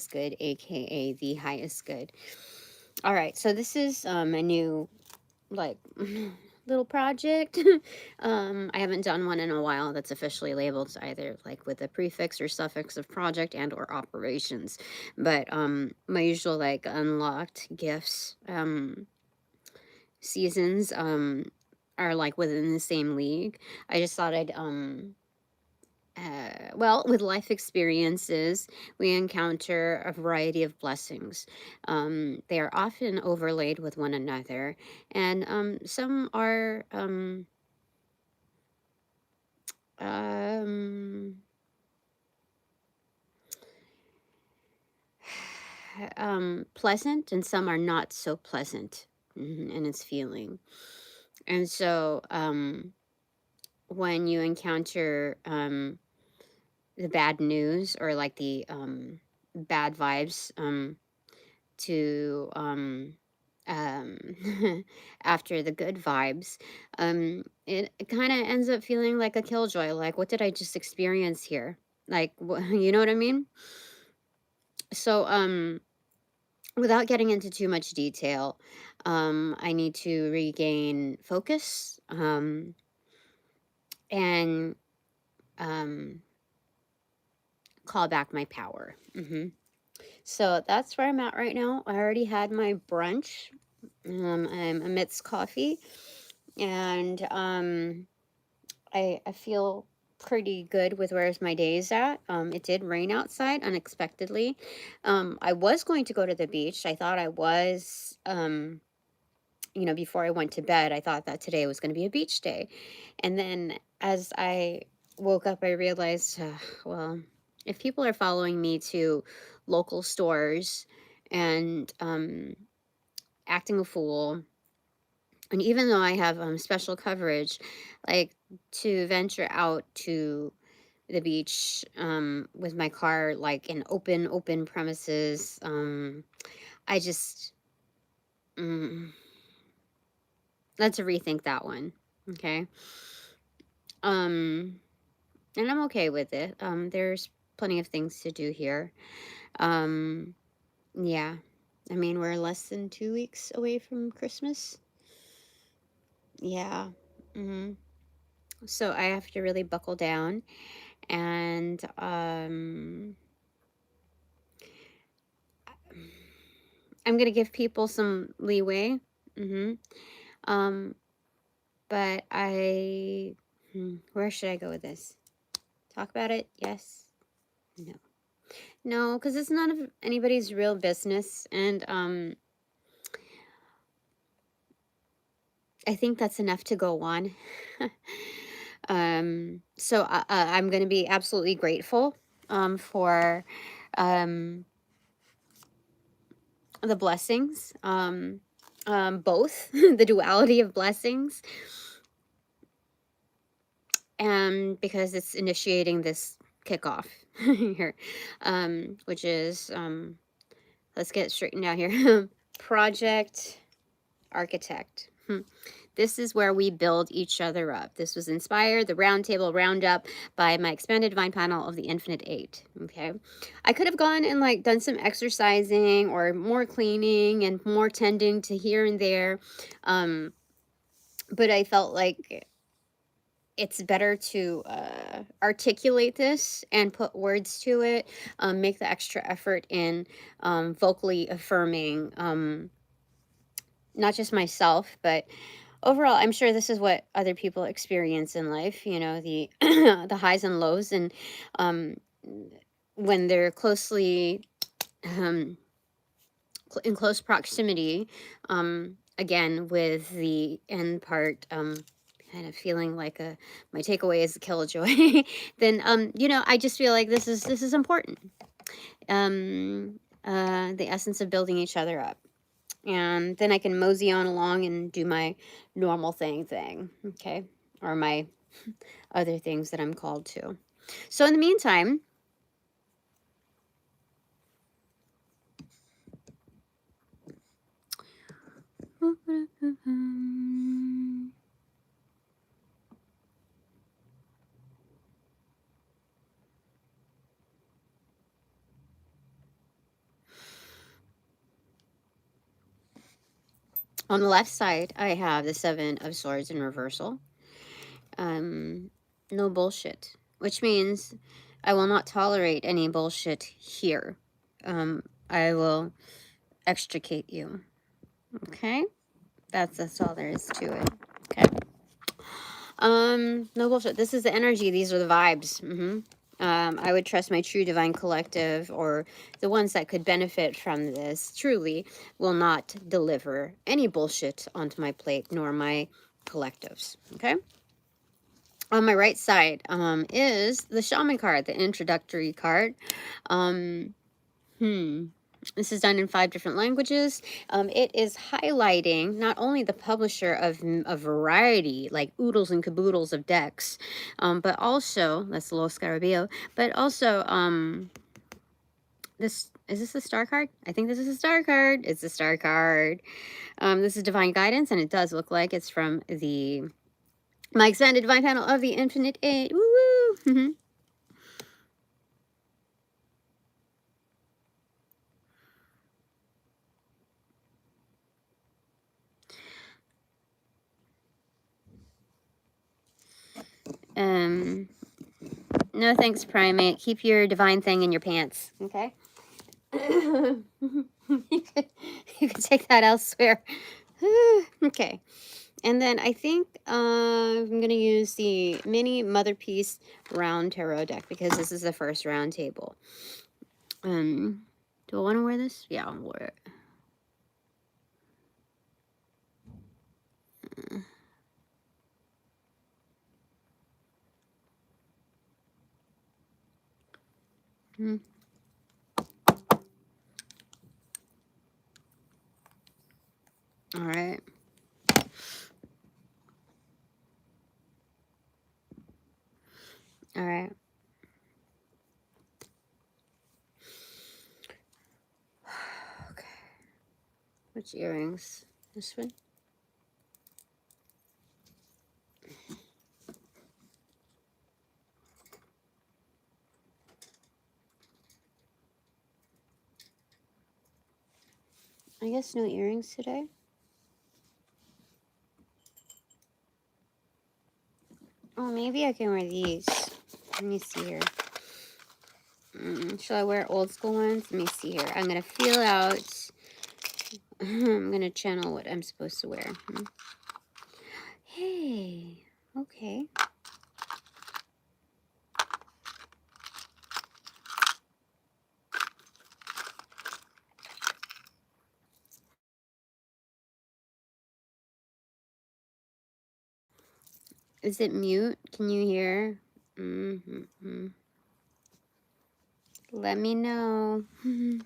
good, aka the highest good. All right, so this is a new like little project. I haven't done one in a while that's officially labeled either like with a prefix or suffix of project and or operations. But my usual like unlocked gifts seasons are like within the same league. I just thought I'd well, with life experiences, we encounter a variety of blessings. They are often overlaid with one another, and some are um, pleasant, and some are not so pleasant in its feeling. And so, when you encounter the bad news or like the bad vibes, to um after the good vibes, it kind of ends up feeling like a killjoy. Like, what did I just experience here? Like, you know what I mean? So without getting into too much detail, I need to regain focus, and um call back my power. So that's where I'm at right now. I already had my brunch. I'm amidst coffee, and I feel pretty good with where my day's at. It did rain outside unexpectedly. I was going to go to the beach. I thought I was, before I went to bed, I thought that today was going to be a beach day. And then as I woke up, I realized, well, if people are following me to local stores and acting a fool, and even though I have special coverage, like to venture out to the beach with my car, like in open premises, I just let's rethink that one. Okay. Um, and I'm okay with it. There's plenty of things to do here. Um, yeah. I mean, we're less than 2 weeks away from Christmas. Yeah. hmm So I have to really buckle down, and I'm gonna give people some leeway. hmm Um, but where should I go with this? Talk about it? Yes. No. No, because it's none of anybody's real business, and I think that's enough to go on. So I'm going to be absolutely grateful for um, the blessings, both the duality of blessings, and because it's initiating this kickoff here, which is let's get straightened out here. Project Architect. This is where we build each other up. This was inspired, the round table roundup, by my expanded divine panel of the Infinite Eight. Okay. I could have gone and like done some exercising or more cleaning and more tending to here and there. But I felt like it's better to articulate this and put words to it, make the extra effort in vocally affirming not just myself, but overall, I'm sure this is what other people experience in life, the the highs and lows, and um, when they're closely um, in close proximity, again with the end part, kind of feeling like my takeaway is a killjoy, then I just feel like this is important. The essence of building each other up, and then I can mosey on along and do my normal thing, okay? Or my other things that I'm called to. So in the meantime, On the left side, I have the Seven of Swords in reversal. No bullshit, which means I will not tolerate any bullshit here. I will extricate you. Okay? That's all there is to it. Okay. No bullshit. This is the energy. These are the vibes. I would trust my true divine collective, or the ones that could benefit from this truly will not deliver any bullshit onto my plate, nor my collectives. Okay. On my right side is the shaman card, the introductory card. Um, This is done in 5 different languages. It is highlighting not only the publisher of a variety, like oodles and caboodles of decks, but also, that's Los Scarabeo, but also, is this a star card? I think this is a star card. It's a star card. This is Divine Guidance, and it does look like it's from my expanded Divine Panel of the Infinite Eight. Woo-woo! No thanks, Primate. Keep your divine thing in your pants, okay? you could take that elsewhere. Okay. And then I think I'm going to use the mini Mother Piece round tarot deck because this is the first round table. Do I want to wear this? Yeah, I'll wear it. All right. All right. Okay. Which earrings? This one? I guess no earrings today. Oh, maybe I can wear these. Let me see here. Should I wear old school ones? Let me see here. I'm going to feel out. I'm going to channel what I'm supposed to wear. Hey, okay. Is it mute? Can you hear? Let me know. Can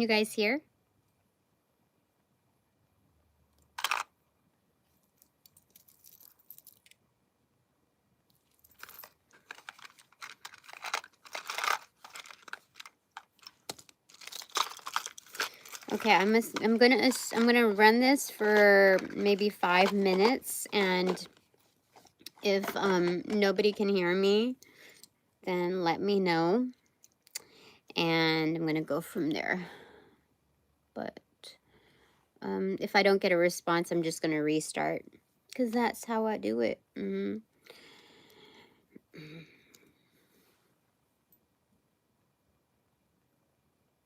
you guys hear? Okay, I'm gonna run this for maybe 5 minutes, and if nobody can hear me, then let me know, and I'm gonna go from there. But if I don't get a response, I'm just gonna restart, because that's how I do it.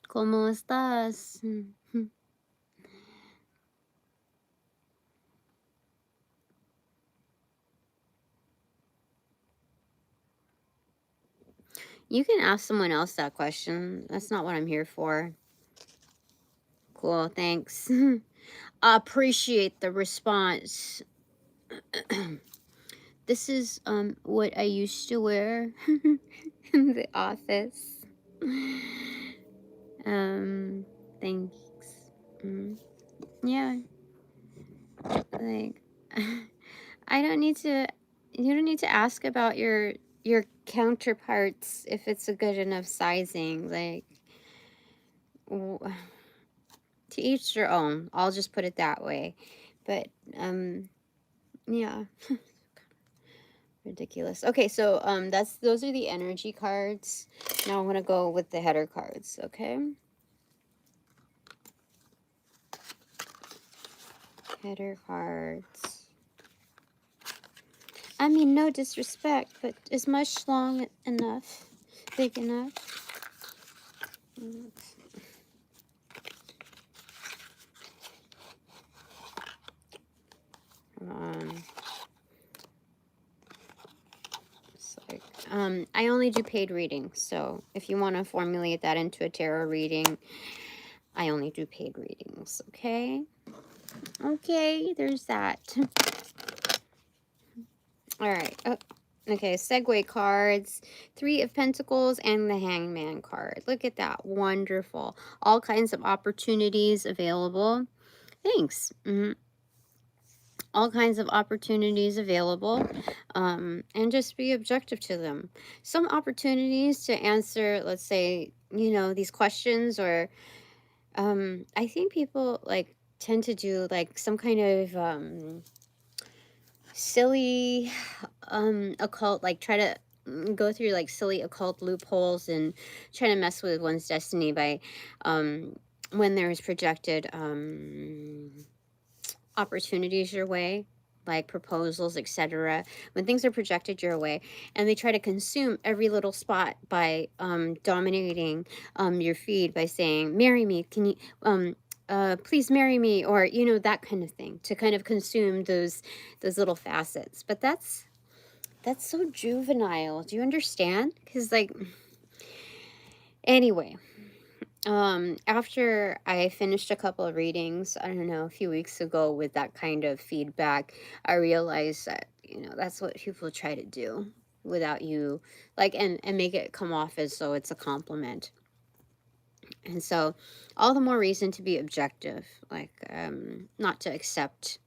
¿Cómo estás? You can ask someone else that question. That's not what I'm here for. Cool, thanks. I appreciate the response. This is what I used to wear in the office. Thanks. Yeah. Like I don't need to you don't need to ask about your counterparts if it's a good enough sizing. Like to each their own. I'll just put it that way. But yeah. Ridiculous. Okay, so those are the energy cards. Now I'm gonna go with the header cards, okay? Header cards. I mean, no disrespect, but is much long enough? Big enough? Um, it's like, I only do paid readings, so if you want to formulate that into a tarot reading, I only do paid readings, okay? Okay, there's that. All right. Oh, okay, segue cards. 3 of Pentacles and the Hangman card. Look at that. Wonderful. All kinds of opportunities available. Thanks. All kinds of opportunities available, and just be objective to them. Some opportunities to answer, let's say, these questions, or I think people like tend to do like some kind of silly occult, like try to go through like silly occult loopholes and try to mess with one's destiny by when there's projected opportunities your way, like proposals, etc. When things are projected your way and they try to consume every little spot by dominating your feed by saying, marry me, can you please marry me, or that kind of thing, to kind of consume those little facets. But that's so juvenile. Do you understand? Because like, anyway, after I finished a couple of readings, I don't know, a few weeks ago with that kind of feedback, I realized that, that's what people try to do without you, like, and make it come off as though it's a compliment. And so all the more reason to be objective, like, not to accept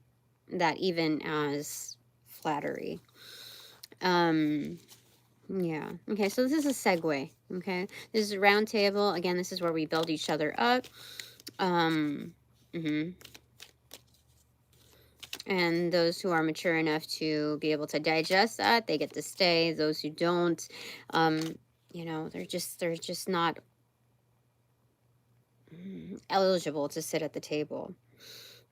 that even as flattery. Yeah. Okay, so this is a segue. Okay, this is a round table. Again, this is where we build each other up. And those who are mature enough to be able to digest that, they get to stay. Those who don't, they're just not eligible to sit at the table.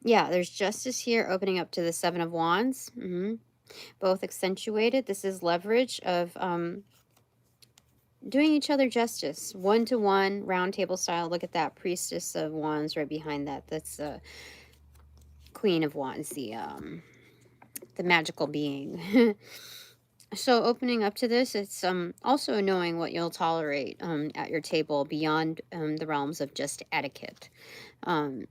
Yeah, there's justice here, opening up to the 7 of Wands. Both accentuated. This is leverage of doing each other justice, one-to-one, round table style. Look at that, Priestess of Wands right behind that. That's the Queen of Wands, the magical being. So opening up to this, it's also knowing what you'll tolerate at your table beyond the realms of just etiquette. Okay.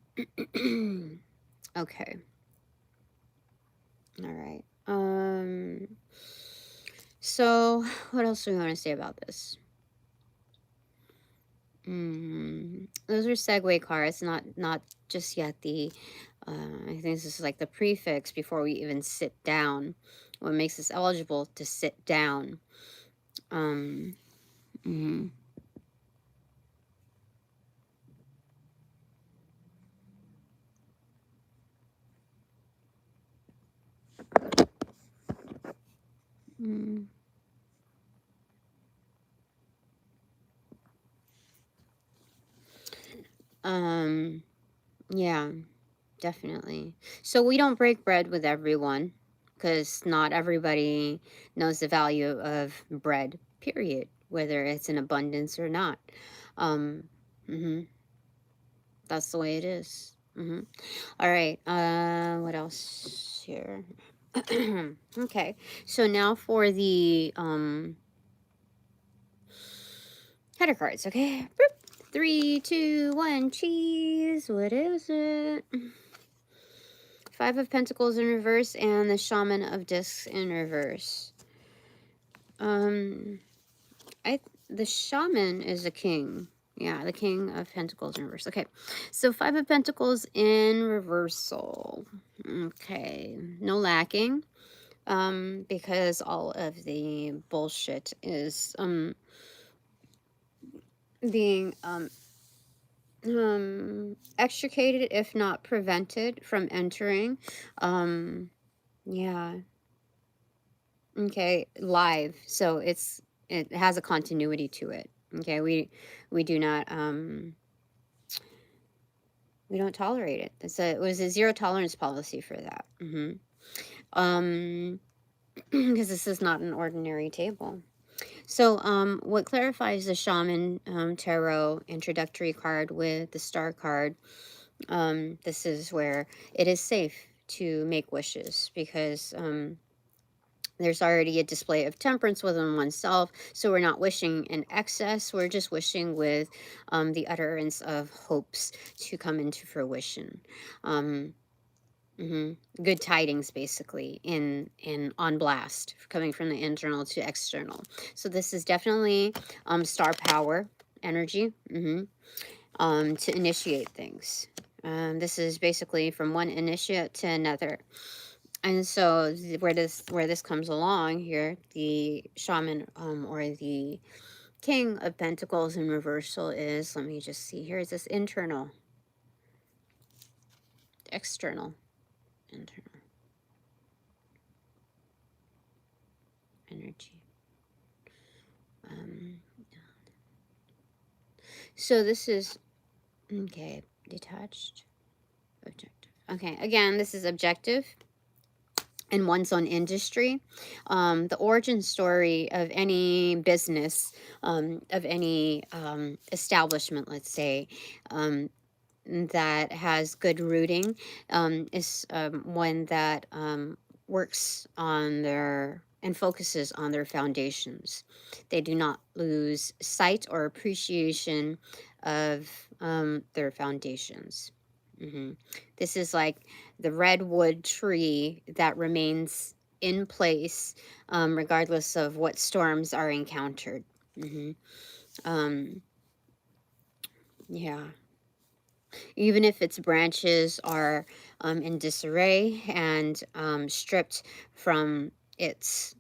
All right. So what else do we want to say about this? Those are segue cards, not just yet the I think this is like the prefix before we even sit down, what makes us eligible to sit down. Mhm. Mm. Yeah, definitely. So we don't break bread with everyone, because not everybody knows the value of bread, period, whether it's in abundance or not. Mhm. That's the way it is. All right. What else here? Okay. So now for the header cards. Okay. Boop. 3, 2, 1. Cheese. What is it? 5 of Pentacles in reverse and the Shaman of Discs in reverse. The Shaman is a king. Yeah, the King of Pentacles in reverse. Okay, so 5 of Pentacles in reversal. Okay, no lacking, because all of the bullshit is being extricated, if not prevented from entering. Yeah. Okay, live. So it has a continuity to it. Okay, we do not we don't tolerate it. It was a zero tolerance policy for that. Because this is not an ordinary table. So, what clarifies the Shaman Tarot introductory card with the Star card? This is where it is safe to make wishes because there's already a display of temperance within oneself. So we're not wishing in excess. We're just wishing with the utterance of hopes to come into fruition. Um, Good tidings, basically, in on blast, coming from the internal to external. So this is definitely star power energy to initiate things. This is basically from one initiate to another. And so where this comes along here, the shaman or the king of pentacles in reversal is, let me just see here, is this internal, external, internal energy. So this is, okay, detached, objective. Okay, again, this is objective in one's own industry. The origin story of any business, of any establishment, let's say, that has good rooting is one that works on their and focuses on their foundations. They do not lose sight or appreciation of their foundations. This is like the redwood tree that remains in place regardless of what storms are encountered. Yeah. Even if its branches are in disarray and stripped from its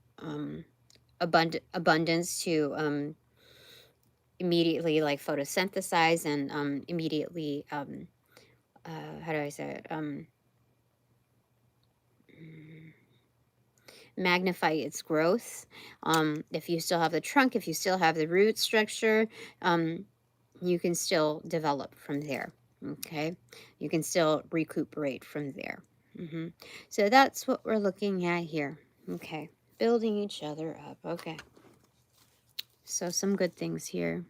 abundance to immediately like photosynthesize and immediately how do I say it, magnify its growth. If you still have the trunk, if you still have the root structure, you can still develop from there. Okay, you can still recuperate from there. So that's what we're looking at here. Okay, building each other up. Okay, so some good things here.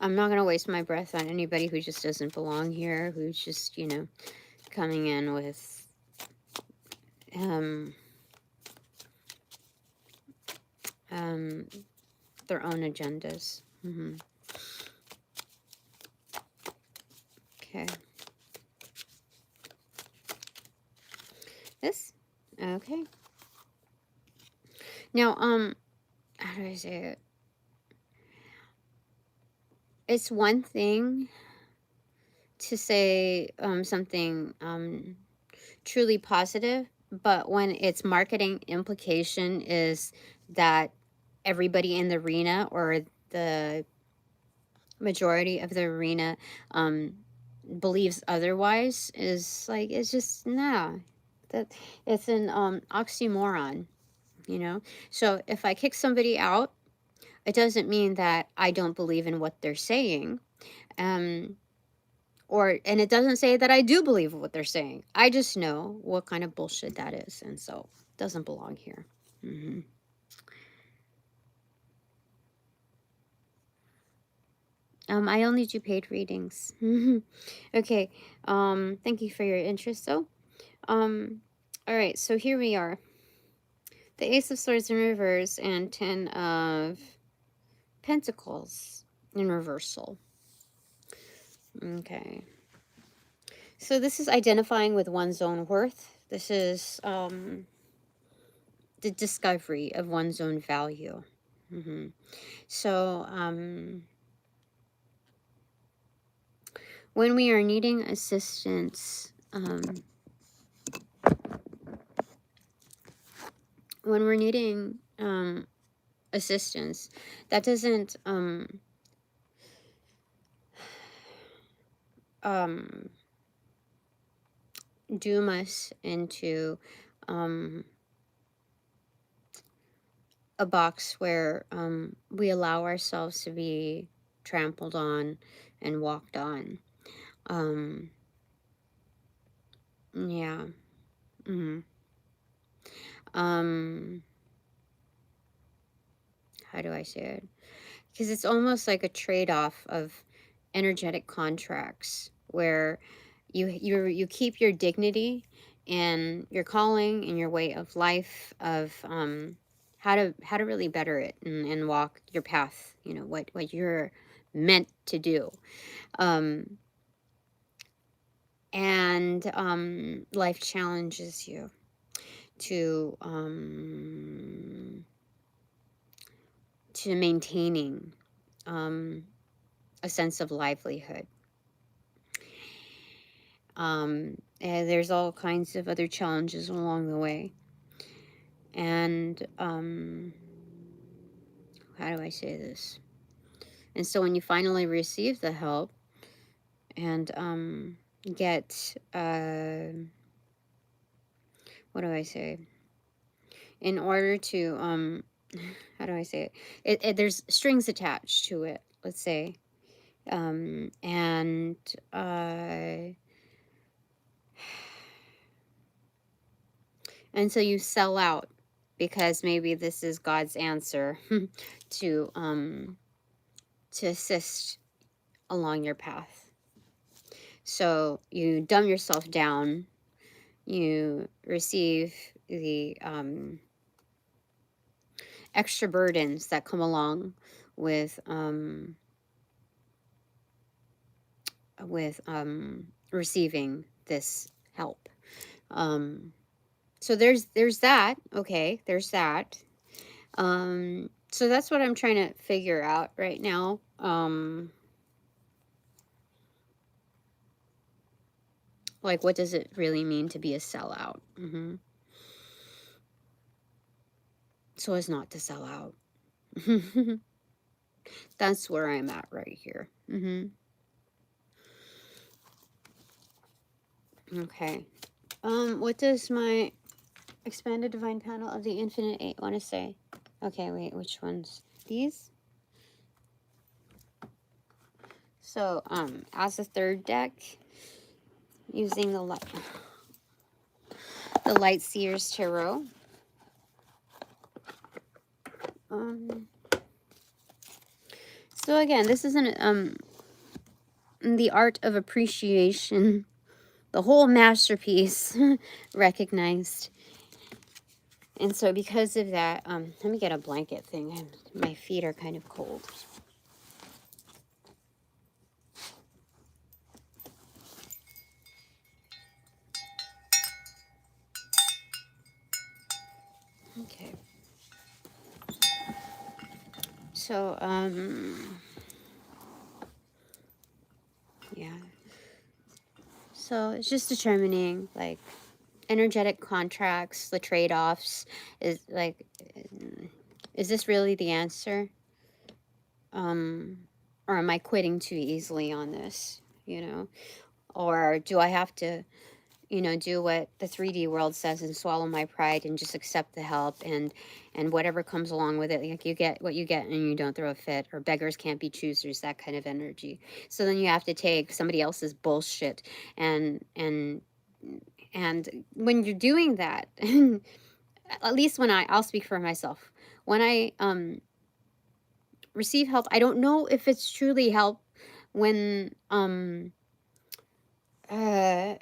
I'm not going to waste my breath on anybody who just doesn't belong here, who's just, you know, coming in with their own agendas. Okay. This? Okay. Now, how do I say it? It's one thing to say something truly positive, but when its marketing implication is that everybody in the arena or the majority of the arena believes otherwise, is like, it's just, nah, that it's an oxymoron, you know. So if I kick somebody out, it doesn't mean that I don't believe in what they're saying. And it doesn't say that I do believe what they're saying. I just know what kind of bullshit that is, and so it doesn't belong here. I only do paid readings. Okay. Thank you for your interest, though. All right. So here we are. The Ace of Swords in reverse and 10 of Pentacles in reversal. Okay. So this is identifying with one's own worth. This is the discovery of one's own value. So when we are needing assistance, when we're needing assistance, that doesn't doom us into a box where we allow ourselves to be trampled on and walked on. Yeah. Mm. How do I say it? Because it's almost like a trade-off of energetic contracts where you keep your dignity and your calling and your way of life of how to really better it and walk your path, you know, what you're meant to do. And life challenges you to maintaining a sense of livelihood. And there's all kinds of other challenges along the way. And how do I say this? And so when you finally receive the help and get what do I say? In order to how do I say it? There's strings attached to it, let's say. And so you sell out because maybe this is God's answer to assist along your path. So you dumb yourself down, you receive the extra burdens that come along with receiving this help. So there's that. Okay, there's that. So that's what I'm trying to figure out right now. Like, what does it really mean to be a sellout? So as not to sell out. That's where I'm at right here. Okay. What does my expanded divine panel of the infinite 8 want to say? Okay, wait, which ones? These? So, as a third deck, using the Light Seers Tarot. So again, this is the art of appreciation, the whole masterpiece recognized. And so because of that, let me get a blanket thing. My feet are kind of cold. Okay. So, yeah. So it's just determining, like, energetic contracts, the trade-offs, is like, is this really the answer? Or am I quitting too easily on this, you know? Or do I have to, you know, do what the 3D world says and swallow my pride and just accept the help and whatever comes along with it? Like, you get what you get and you don't throw a fit, or beggars can't be choosers, that kind of energy. So then you have to take somebody else's bullshit and when you're doing that, at least when I'll speak for myself, when I receive help, I don't know if it's truly help when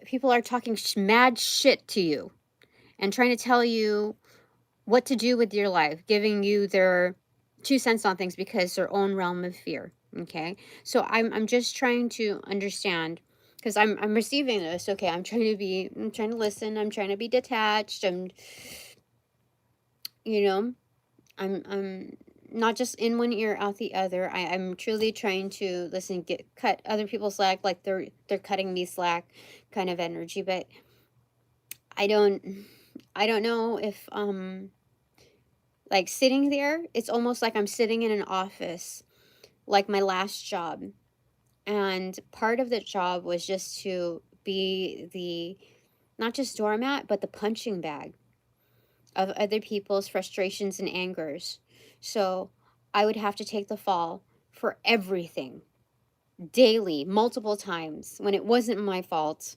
people are talking mad shit to you and trying to tell you what to do with your life, giving you their 2 cents on things because their own realm of fear. Okay, so I'm just trying to understand, because I'm receiving this. Okay, I'm trying to listen. I'm trying to be detached. I'm not just in one ear out the other. I'm truly trying to listen, cut other people's slack like they're cutting me slack, kind of energy. But I don't know if like sitting there, it's almost like I'm sitting in an office, like my last job. And part of the job was just to be not just doormat, but the punching bag of other people's frustrations and angers. So I would have to take the fall for everything daily, multiple times when it wasn't my fault.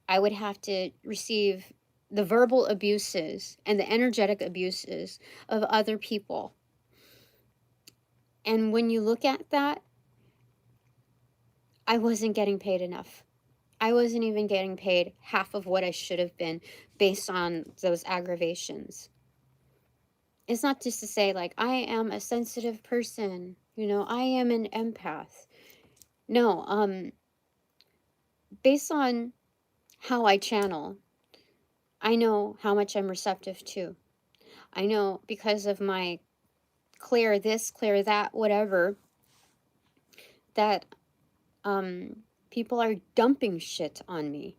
I would have to receive the verbal abuses and the energetic abuses of other people. And when you look at that, I wasn't getting paid enough. I wasn't even getting paid half of what I should have been based on those aggravations. It's not just to say, like, I am a sensitive person, I am an empath. No, based on how I channel, I know how much I'm receptive to. I know because of my clear this, clear that, whatever, that people are dumping shit on me.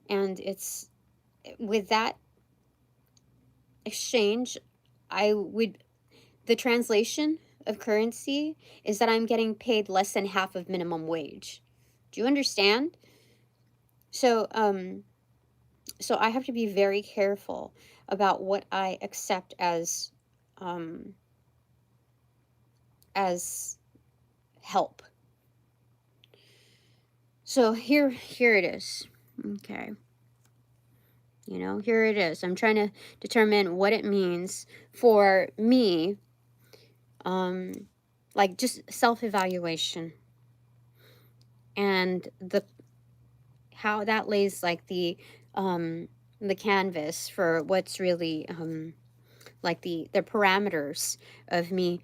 And it's with that exchange, the translation of currency is that I'm getting paid less than half of minimum wage. Do you understand? So, so I have to be very careful about what I accept as help. So here it is. Okay. Here it is. I'm trying to determine what it means for me, like just self-evaluation, and how that lays like the canvas for what's really like the parameters of me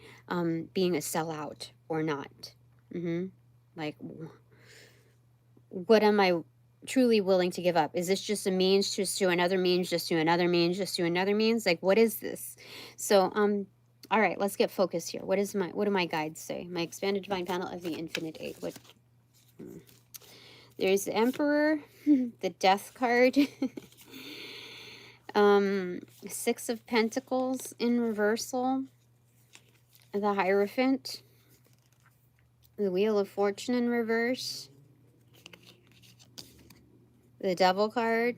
being a sellout or not. Like, what am I truly willing to give up? Is this just a means just to another means, just to another means, just to another means? Like, what is this? So, all right, let's get focused here. What do my guides say? My expanded divine panel of the infinite eight. There's the Emperor, the Death card, Six of Pentacles in reversal, the Hierophant, the Wheel of Fortune in reverse, the Devil card,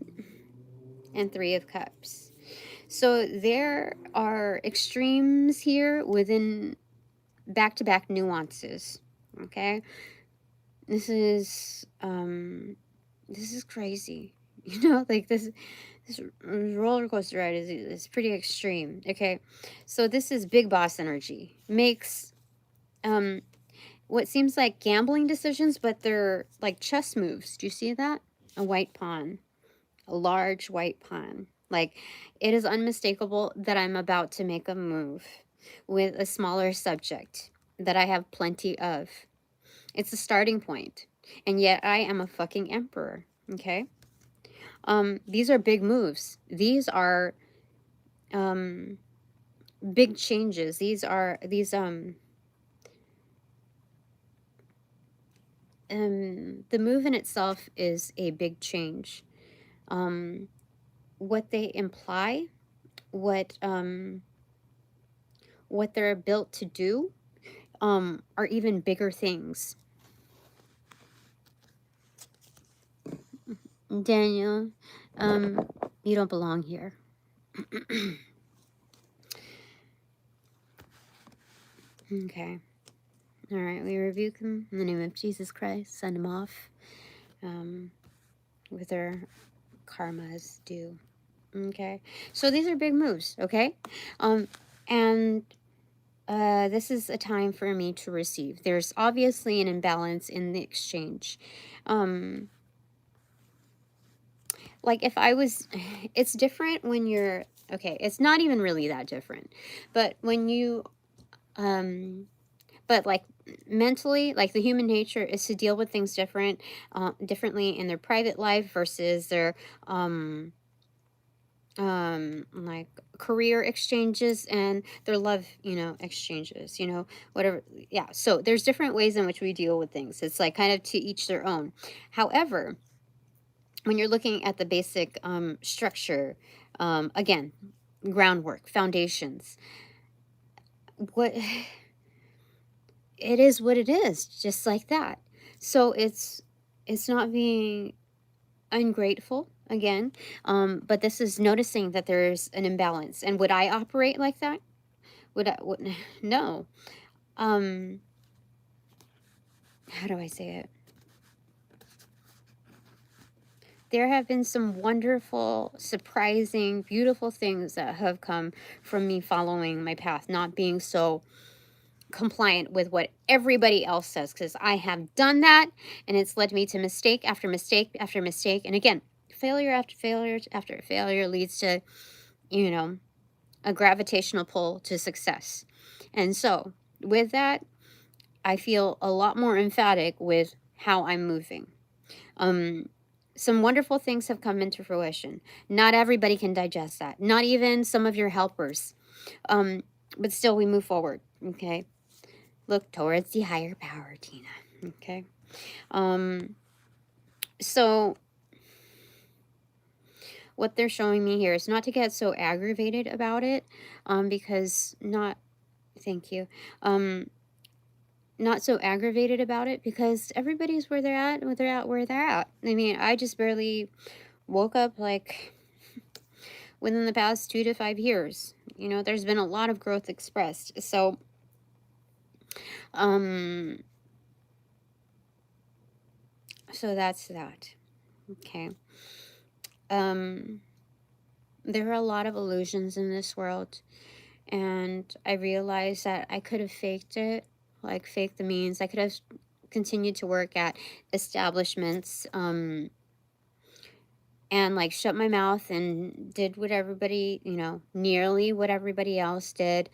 and Three of Cups. So there are extremes here within back-to-back nuances. Okay, this is crazy. Like this roller coaster ride is pretty extreme. Okay, so this is big boss energy. Makes what seems like gambling decisions, but they're like chess moves. Do you see that? A white pawn, a large white pawn. Like, it is unmistakable that I'm about to make a move with a smaller subject that I have plenty of. It's a starting point, and yet I am a fucking emperor. Okay. These are big moves. These are big changes. The move in itself is a big change. What they imply, what they're built to do, are even bigger things. Daniel, you don't belong here. Okay. All right, we rebuke them in the name of Jesus Christ. Send them off with their karmas due. Okay, so these are big moves. Okay, and this is a time for me to receive. There's obviously an imbalance in the exchange. Like, if I was, it's different when you're, okay, it's not even really that different, but when you, but like mentally, like the human nature is to deal with things differently in their private life versus their, like career exchanges and their love, exchanges, whatever. Yeah. So there's different ways in which we deal with things. It's like kind of to each their own. However, when you're looking at the basic structure, again, groundwork, foundations, what it is, what it is, just like that. So it's not being ungrateful again. But this is noticing that there's an imbalance. And would I operate like that? Would no. How do I say it? There have been some wonderful, surprising, beautiful things that have come from me following my path, not being so compliant with what everybody else says, because I have done that and it's led me to mistake after mistake after mistake. And again, failure after failure after failure leads to, you know, a gravitational pull to success. And so with that, I feel a lot more emphatic with how I'm moving. Some wonderful things have come into fruition. Not everybody can digest that. Not even some of your helpers. But still, we move forward. Okay. Look towards the higher power, Tina. Okay. So what they're showing me here is not to get so aggravated about it, because not, thank you, not so aggravated about it, because everybody's where they're at, where they're at. I mean, I just barely woke up like within the past 2 to 5 years. You know, there's been a lot of growth expressed. So, so that's that. Okay. There are a lot of illusions in this world, and I realized that I could have faked it, like faked the means. I could have continued to work at establishments, and like shut my mouth and did what everybody, you know, nearly what everybody else did.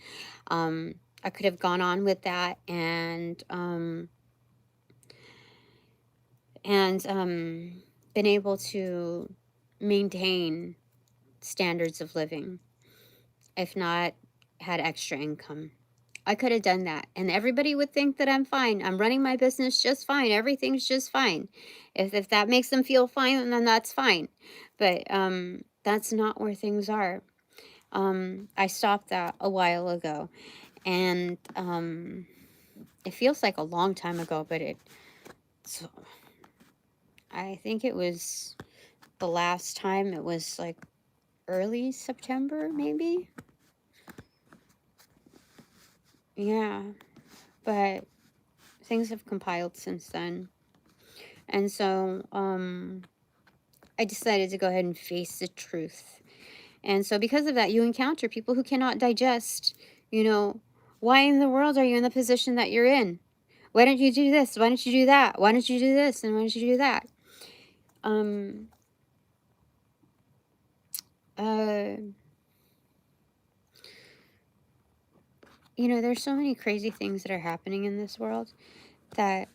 I could have gone on with that and been able to maintain standards of living, if not had extra income. I could have done that, and everybody would think that I'm fine. I'm running my business just fine. Everything's just fine. If that makes them feel fine, then that's fine. But that's not where things are. I stopped that a while ago, and it feels like a long time ago, but I think it was the last time, it was like early September, maybe. Yeah, but things have compiled since then. And so I decided to go ahead and face the truth. And so because of that, you encounter people who cannot digest, you know, why in the world are you in the position that you're in? Why don't you do this? Why don't you do that? Why don't you do this? And why don't you do that? You know, there's so many crazy things that are happening in this world that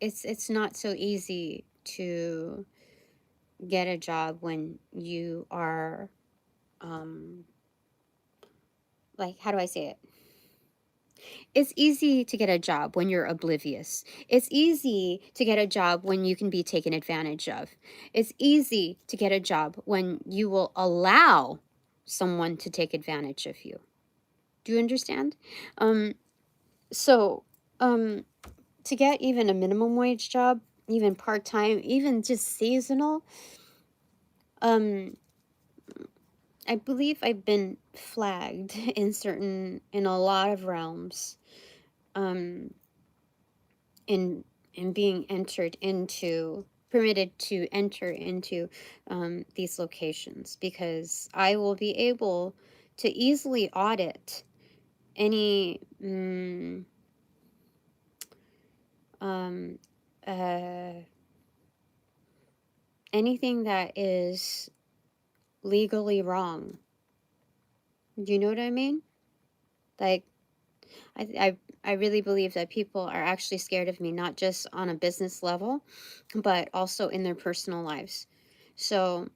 it's not so easy to get a job when you are like, how do I say it? It's easy to get a job when you're oblivious. It's easy to get a job when you can be taken advantage of. It's easy to get a job when you will allow someone to take advantage of you. Do you understand? So, to get even a minimum wage job, even part-time, even just seasonal, I believe I've been flagged in a lot of realms, in being permitted to enter into these locations, because I will be able to easily audit any anything that is legally wrong. Do you know what I mean? Like, I really believe that people are actually scared of me, not just on a business level, but also in their personal lives. So,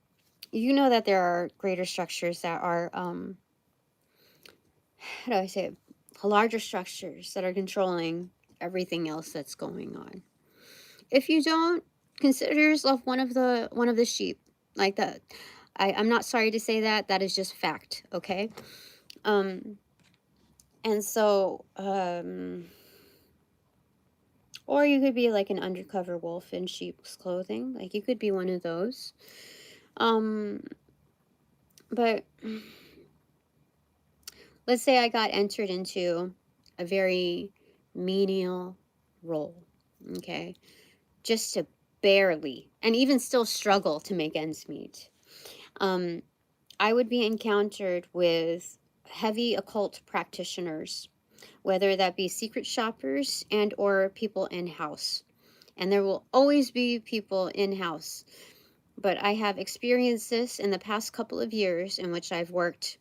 you know that there are greater structures that are, how do I say it? Larger structures that are controlling everything else that's going on. If you don't, consider yourself one of the sheep, like that. I'm not sorry to say that. That is just fact. Okay. And so Or you could be like an undercover wolf in sheep's clothing. Like you could be one of those. Um, but let's say I got entered into a very menial role, okay? Just to barely, and even still struggle to make ends meet. Um, I would be encountered with heavy occult practitioners, whether that be secret shoppers and or people in-house. And there will always be people in-house. But I have experienced this in the past couple of years in which I've worked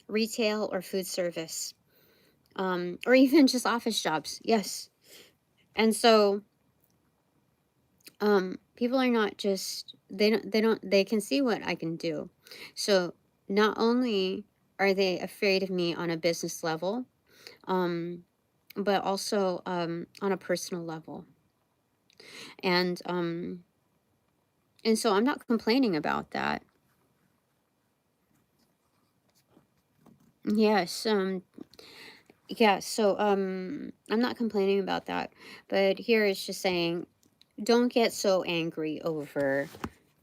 retail or food service, or even just office jobs. Yes. And so people are not just, they can see what I can do. So not only are they afraid of me on a business level, but also on a personal level. And and so I'm not complaining about that. Yes, yeah, so I'm not complaining about that. But here it's just saying don't get so angry over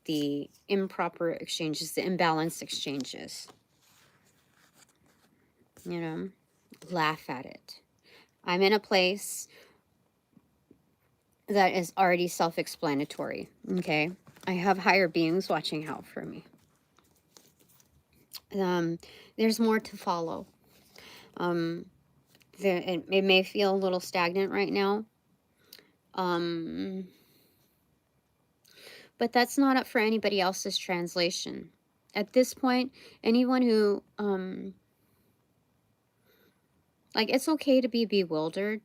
the improper exchanges, the imbalanced exchanges. You know, laugh at it. I'm in a place that is already self-explanatory, okay? I have higher beings watching out for me. There's more to follow. It may feel a little stagnant right now, but that's not up for anybody else's translation. At this point, anyone who, like, it's okay to be bewildered.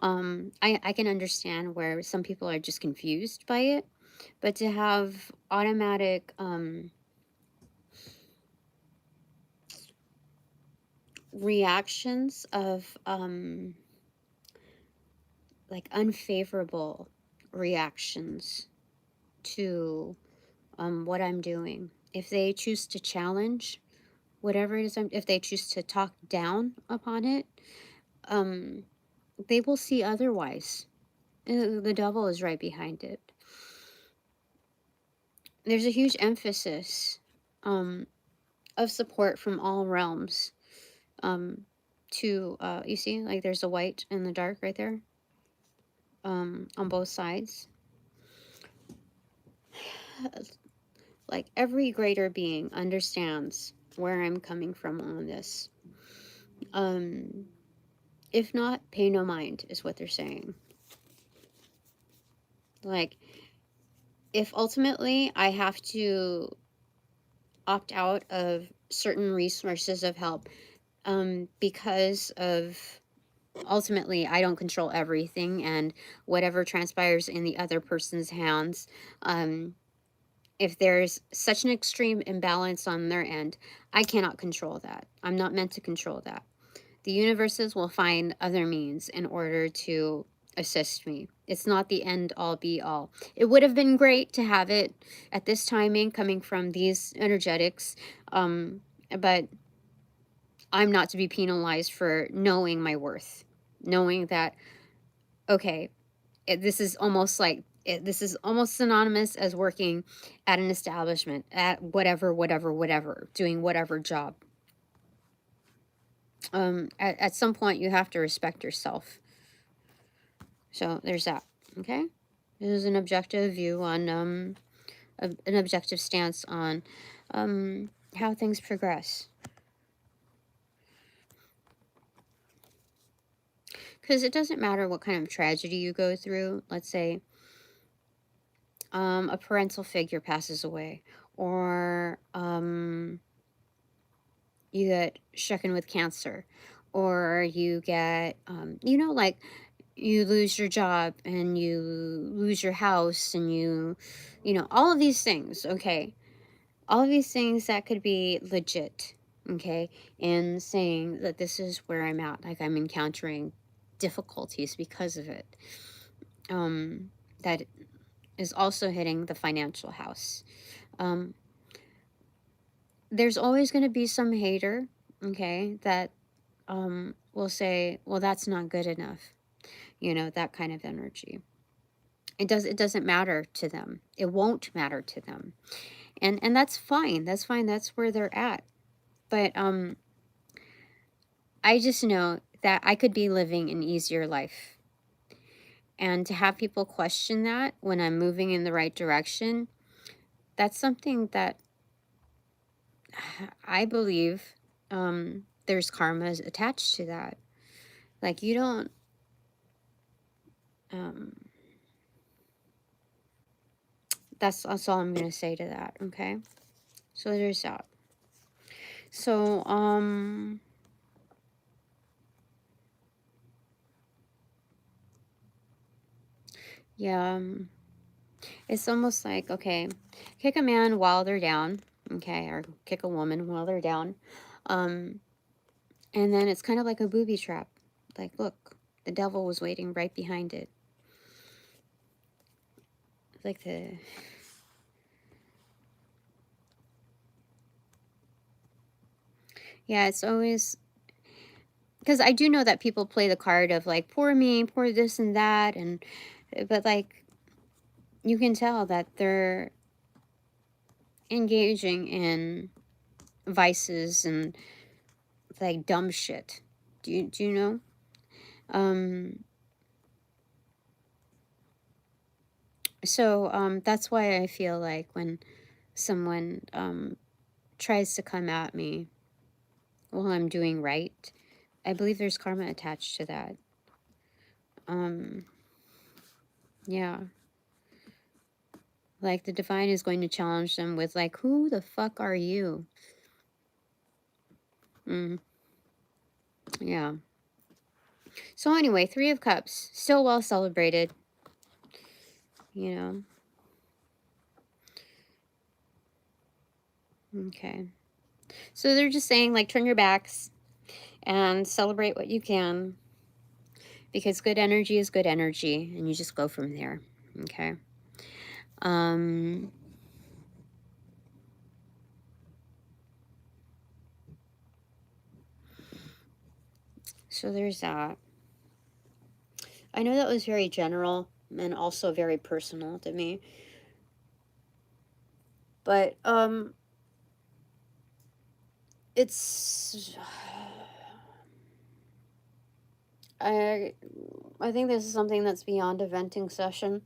I can understand where some people are just confused by it, but to have automatic, reactions of, like, unfavorable reactions to, what I'm doing. If they choose to challenge whatever it is, if they choose to talk down upon it, um, they will see otherwise. The devil is right behind it. There's a huge emphasis of support from all realms to, you see, like there's a white and the dark right there on both sides. Like every greater being understands where I'm coming from on this. If not, pay no mind is what they're saying. Like, if ultimately I have to opt out of certain resources of help, because of ultimately I don't control everything, and whatever transpires in the other person's hands, if there's such an extreme imbalance on their end, I cannot control that. I'm not meant to control that. The universes will find other means in order to assist me. It's not the end all be all. It would have been great to have it at this timing coming from these energetics, but I'm not to be penalized for knowing my worth, knowing that, okay, this is almost like, this is almost synonymous as working at an establishment, at whatever, doing whatever job. At some point you have to respect yourself. So there's that. Okay, this is an objective view on an objective stance on how things progress. Because it doesn't matter what kind of tragedy you go through. Let's say a parental figure passes away, or you get stricken with cancer, or you get, like you lose your job and you lose your house and all of these things, okay? All of these things that could be legit, okay? And saying that this is where I'm at, like I'm encountering difficulties because of it. That is also hitting the financial house. There's always going to be some hater, okay, that will say, well, that's not good enough. you know, that kind of energy. It doesn't matter to them. It won't matter to them. And that's fine. That's fine. That's where they're at. But I just know that I could be living an easier life. And to have people question that when I'm moving in the right direction, that's something that I believe there's karma attached to that. Like you don't um that's all I'm gonna say to that, okay? So there's that. So yeah, it's almost like, okay, kick a man while they're down, okay, or kick a woman while they're down. Um and then it's kind of like a booby trap. Like, look, the devil was waiting right behind it. Like the yeah, it's always because I do know that people play the card of like poor me, poor this and that, and but like you can tell that they're engaging in vices and like dumb shit. Do you know? So that's why I feel like when someone tries to come at me while I'm doing right, I believe there's karma attached to that. Yeah. Like the divine is going to challenge them with like, who the fuck are you? Yeah. So anyway, Three of Cups, still well celebrated, you know. Okay. So they're just saying like turn your backs and celebrate what you can because good energy is good energy and you just go from there. Okay. So there's that. I know that was very general and also very personal to me. But it's I think this is something that's beyond a venting session.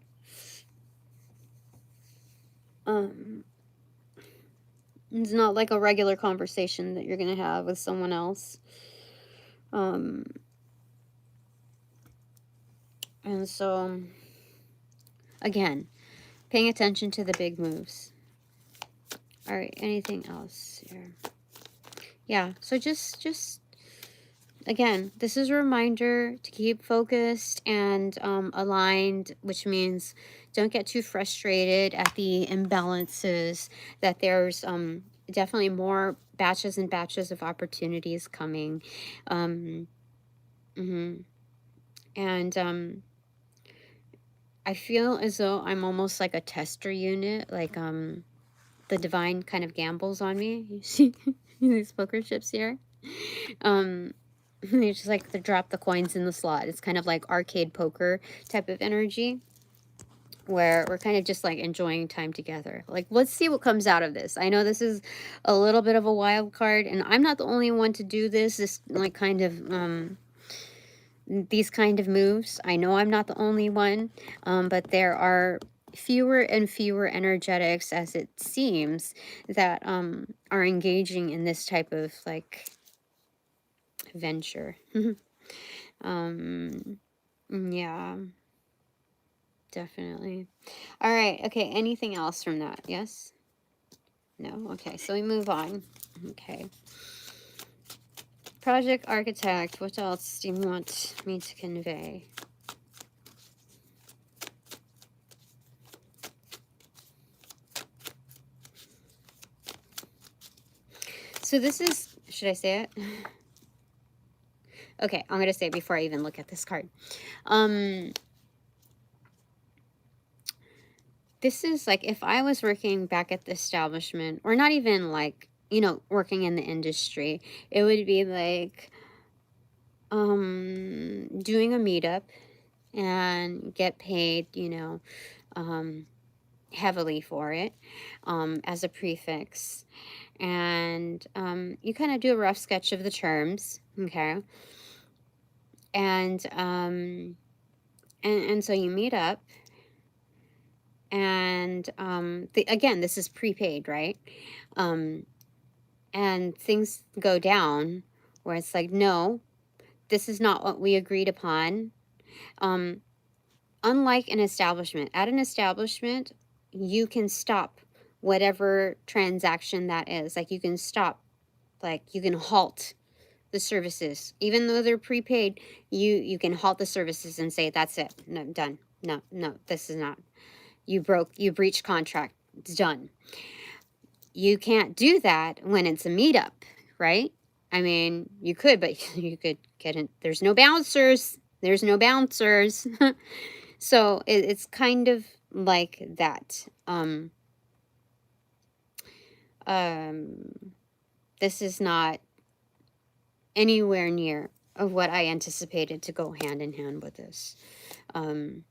It's not like a regular conversation that you're gonna have with someone else. And so again, paying attention to the big moves. All right, anything else here? Yeah, so just again, this is a reminder to keep focused and aligned, which means don't get too frustrated at the imbalances, that there's definitely more batches and batches of opportunities coming. And I feel as though I'm almost like a tester unit, like the divine kind of gambles on me. You see these poker chips here? They just like to drop the coins in the slot. It's kind of like arcade poker type of energy where we're kind of just like enjoying time together. Like, let's see what comes out of this. I know this is a little bit of a wild card, and I'm not the only one to do this like kind of these kind of moves. I know I'm not the only one, but there are fewer and fewer energetics, as it seems, that are engaging in this type of like venture. Yeah, definitely. All right. Okay. Anything else from that? Yes? No? Okay. So we move on. Okay. Project Architect. What else do you want me to convey? So this is, should I say it? Okay, I'm going to say it before I even look at this card. This is like if I was working back at the establishment, or not even like, you know, working in the industry, it would be like doing a meetup and get paid, you know, heavily for it, as a prefix. And you kind of do a rough sketch of the terms, okay? And so you meet up, and again, this is prepaid, right? And things go down where it's like, no, this is not what we agreed upon. Unlike an establishment, at an establishment, you can stop whatever transaction that is. Like, you can stop, like, you can halt the services, even though they're prepaid. You can halt the services and say, that's it, no, done. No, this is not, you breached contract, it's done. You can't do that when it's a meetup, right? I mean, you could, but you could get in, there's no bouncers, so it's kind of like that. This is not anywhere near of what I anticipated to go hand in hand with this. And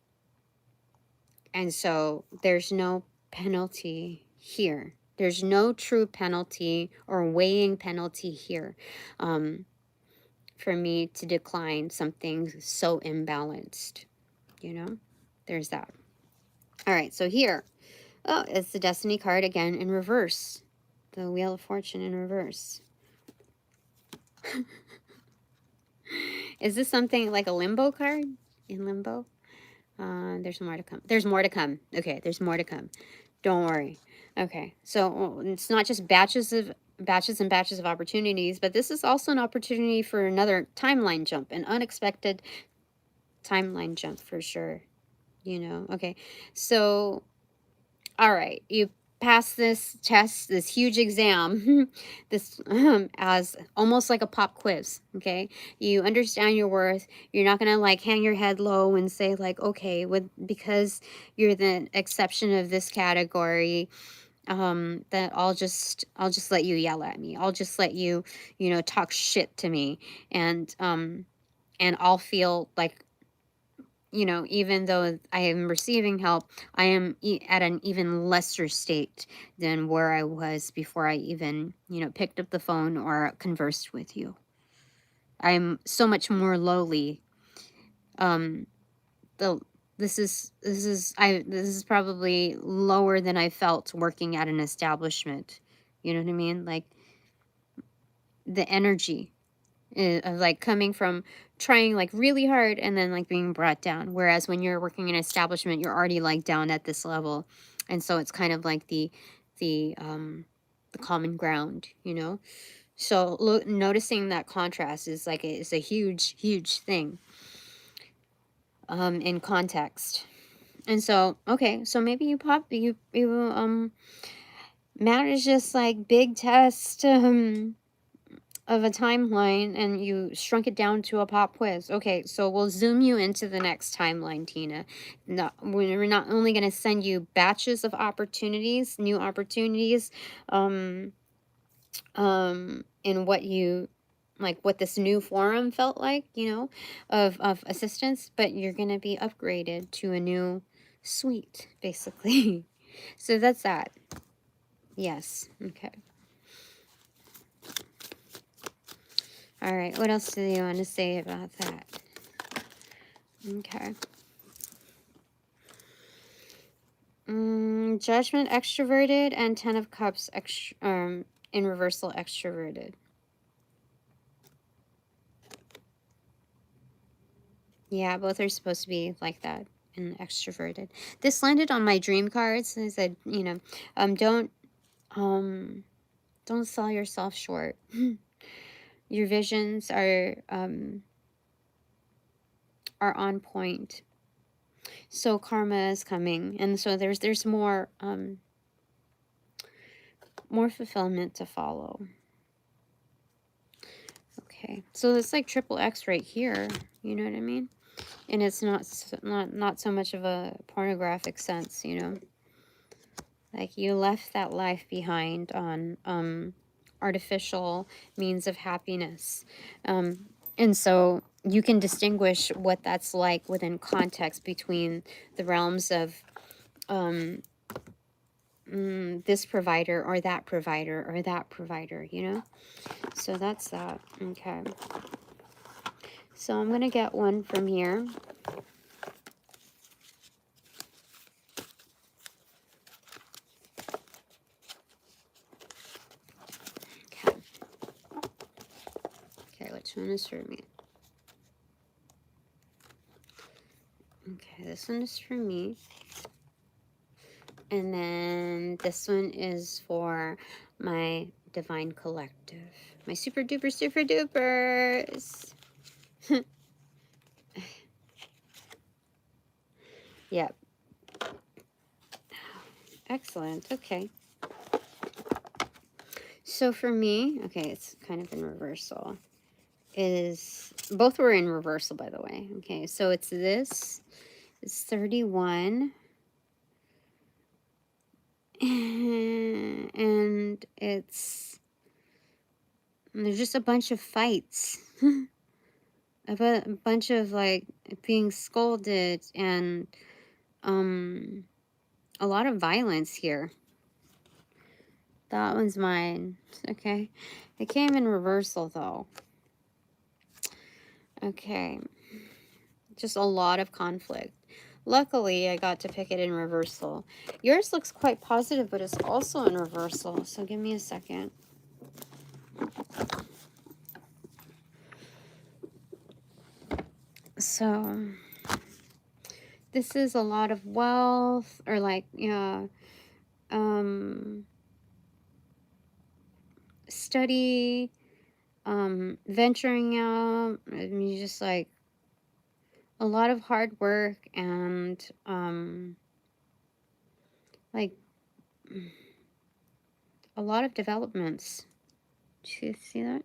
so there's no penalty here. There's no true penalty or weighing penalty here, for me to decline something so imbalanced, you know? There's that. All right, so here, oh, it's the Destiny card again in reverse. The Wheel of Fortune in reverse. Is this something like a limbo card? In limbo? There's more to come. There's more to come. Okay, there's more to come. Don't worry. Okay, so it's not just batches and batches of opportunities, but this is also an opportunity for another timeline jump, an unexpected timeline jump for sure. You know, okay. So, all right, you pass this test, this huge exam, this as almost like a pop quiz, okay? You understand your worth. You're not gonna like hang your head low and say like, okay, because you're the exception of this category, that I'll just let you yell at me. I'll just let you, you know, talk shit to me, and I'll feel like, you know, even though I am receiving help, I am at an even lesser state than where I was before I even, you know, picked up the phone or conversed with you. I'm so much more lowly. The this is probably lower than I felt working at an establishment. You know what I mean? Like, the energy of like coming from trying like really hard and then like being brought down, whereas when you're working in an establishment, you're already like down at this level, and so it's kind of like the common ground, you know. So noticing that contrast is like it's a huge thing, in context. And so, okay, so maybe you manage this like big test, of a timeline, and you shrunk it down to a pop quiz. Okay, so we'll zoom you into the next timeline, Tina. No, we're not only going to send you batches of opportunities, new opportunities, in what you, like what this new forum felt like, you know, of assistance, but you're going to be upgraded to a new suite, basically. So that's that. Yes. Okay. All right, what else do you want to say about that? Okay. Judgment extroverted and Ten of Cups in reversal extroverted. Yeah, both are supposed to be like that and extroverted. This landed on my dream cards, and I said, you know, don't sell yourself short. Your visions are on point. So karma is coming, and so there's more fulfillment to follow. Okay, so it's like triple X right here, you know what I mean? And it's not so much of a pornographic sense, you know? Like, you left that life behind on artificial means of happiness. And so you can distinguish what that's like within context between the realms of this provider or that provider or that provider, you know? So that's that. Okay. So I'm going to get one from here. Okay. Okay, which one is for me? Okay, this one is for me. And then this one is for my divine collective. My super duper super dupers. Yep. Excellent. Okay. So for me, okay, it's kind of in reversal. Both were in reversal, by the way. Okay, so it's 31. And there's just a bunch of fights. A bunch of like being scolded and a lot of violence here. That one's mine. Okay. It came in reversal though. Okay. Just a lot of conflict. Luckily, I got to pick it in reversal. Yours looks quite positive, but it's also in reversal. So give me a second. So this is a lot of wealth, or like, yeah, study, venturing out. I mean, just like a lot of hard work and like a lot of developments. Do you see that?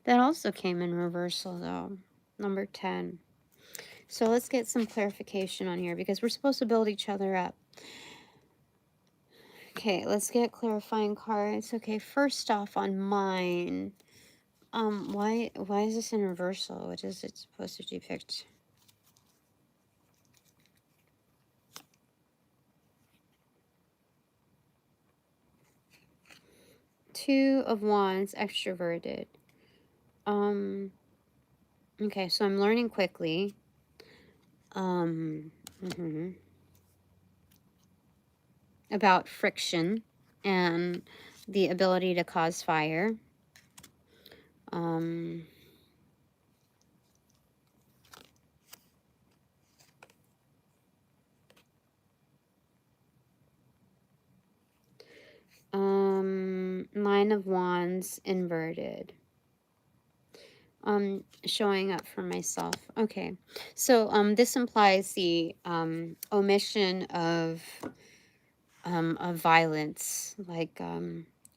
That also came in reversal though. Number 10. So let's get some clarification on here because we're supposed to build each other up. Okay, let's get clarifying cards. Okay, first off on mine. Why is this in reversal? What is it supposed to depict? Two of Wands, extroverted. Okay, so I'm learning quickly. About friction and the ability to cause fire. Nine of Wands inverted. Showing up for myself. Okay, so this implies the omission of violence. Like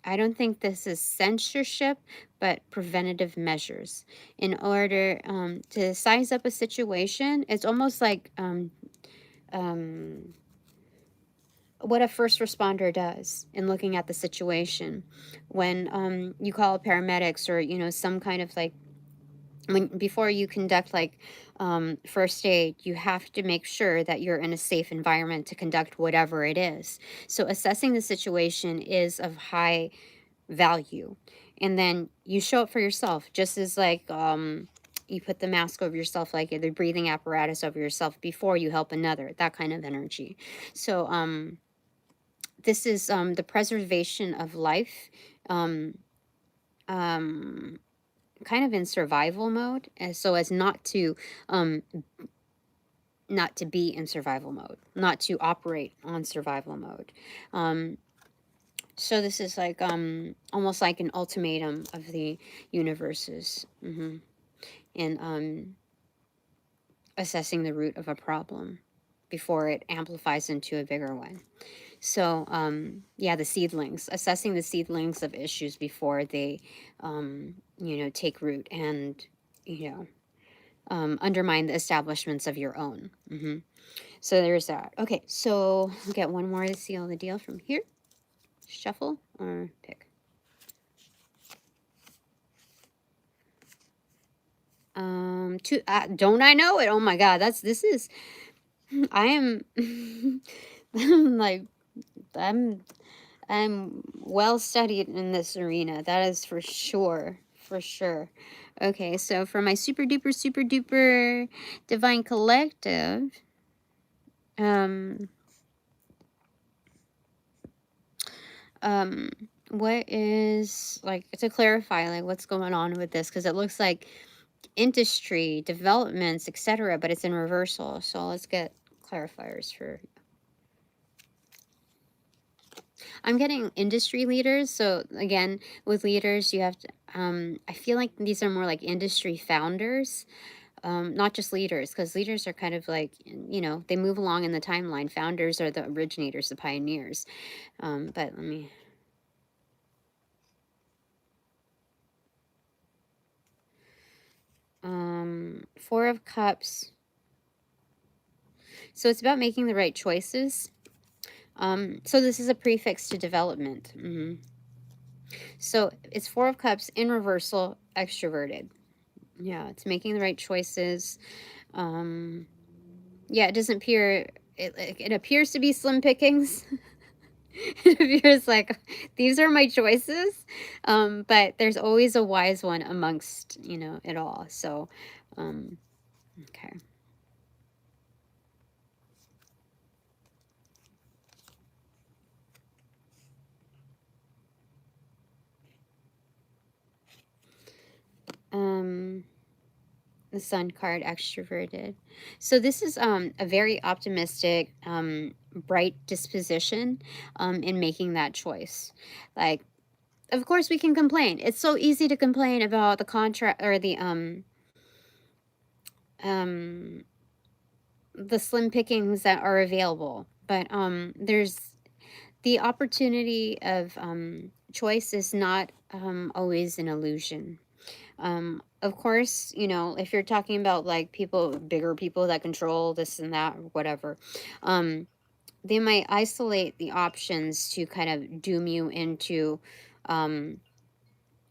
I don't think this is censorship, but preventative measures in order to size up a situation. It's almost like what a first responder does in looking at the situation when you call paramedics or, you know, some kind of like before you conduct like first aid, you have to make sure that you're in a safe environment to conduct whatever it is. So assessing the situation is of high value. And then you show up for yourself, just as like you put the mask over yourself, like the breathing apparatus over yourself before you help another, that kind of energy. So this is the preservation of life, kind of in survival mode, so as not to be in survival mode, not to operate on survival mode. So this is like almost like an ultimatum of the universes, and assessing the root of a problem before it amplifies into a bigger one. So, yeah, the seedlings, assessing the seedlings of issues before they, you know, take root and, you know, undermine the establishments of your own. So there's that. Okay, so we'll get one more to seal the deal from here. Shuffle or pick? Don't I know it? Oh my God, this is, I am, I'm like, I'm, I'm well studied in this arena. That is for sure. For sure. Okay, so for my super duper divine collective, um, um, what is, like, to clarify, like, what's going on with this? Because it looks like industry developments, etc., but it's in reversal. So let's get clarifiers for. I'm getting industry leaders. So again, with leaders, you have to, I feel like these are more like industry founders, not just leaders, because leaders are kind of like, they move along in the timeline. Founders are the originators, the pioneers. But let me, Four of Cups. So it's about making the right choices. So this is a prefix to development. So it's Four of Cups in reversal, extroverted. Yeah, it's making the right choices. Yeah, it doesn't appear, it appears to be slim pickings. It appears like these are my choices. But there's always a wise one amongst, it all. So, okay. The Sun card, extroverted. So this is a very optimistic, bright disposition in making that choice. Like, of course we can complain. It's so easy to complain about the contract or um the slim pickings that are available. But there's the opportunity of choice is not always an illusion. Of course, if you're talking about like bigger people that control this and that or whatever, they might isolate the options to kind of doom you into um,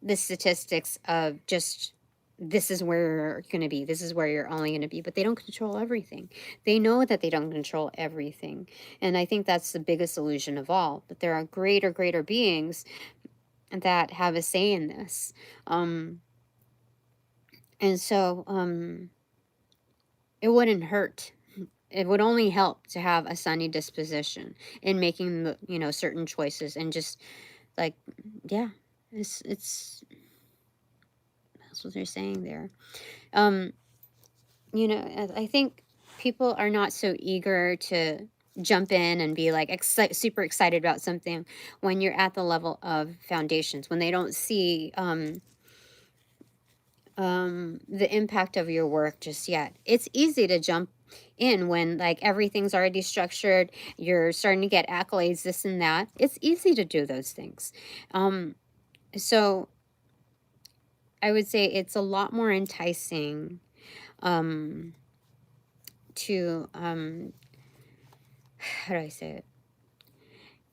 the statistics of just this is where you're going to be, this is where you're only going to be, but they don't control everything. They know that they don't control everything. And I think that's the biggest illusion of all, that there are greater beings that have a say in this. And so it wouldn't hurt. It would only help to have a sunny disposition in making the, certain choices and just like, yeah, it's that's what they're saying there. I think people are not so eager to jump in and be like super excited about something when you're at the level of foundations, when they don't see the impact of your work just yet. It's easy to jump in when like everything's already structured, you're starting to get accolades, this and that. It's easy to do those things. So I would say it's a lot more enticing to how do I say it?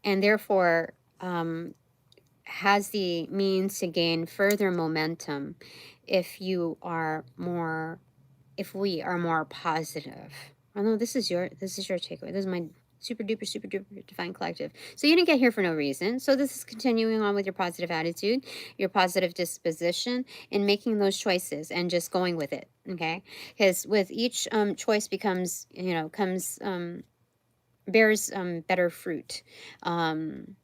And therefore has the means to gain further momentum if we are more positive. I know this is your takeaway. This is my super duper divine collective. So you didn't get here for no reason. So this is continuing on with your positive attitude, your positive disposition, in making those choices and just going with it. Okay, because with each choice bears better fruit. Mhm.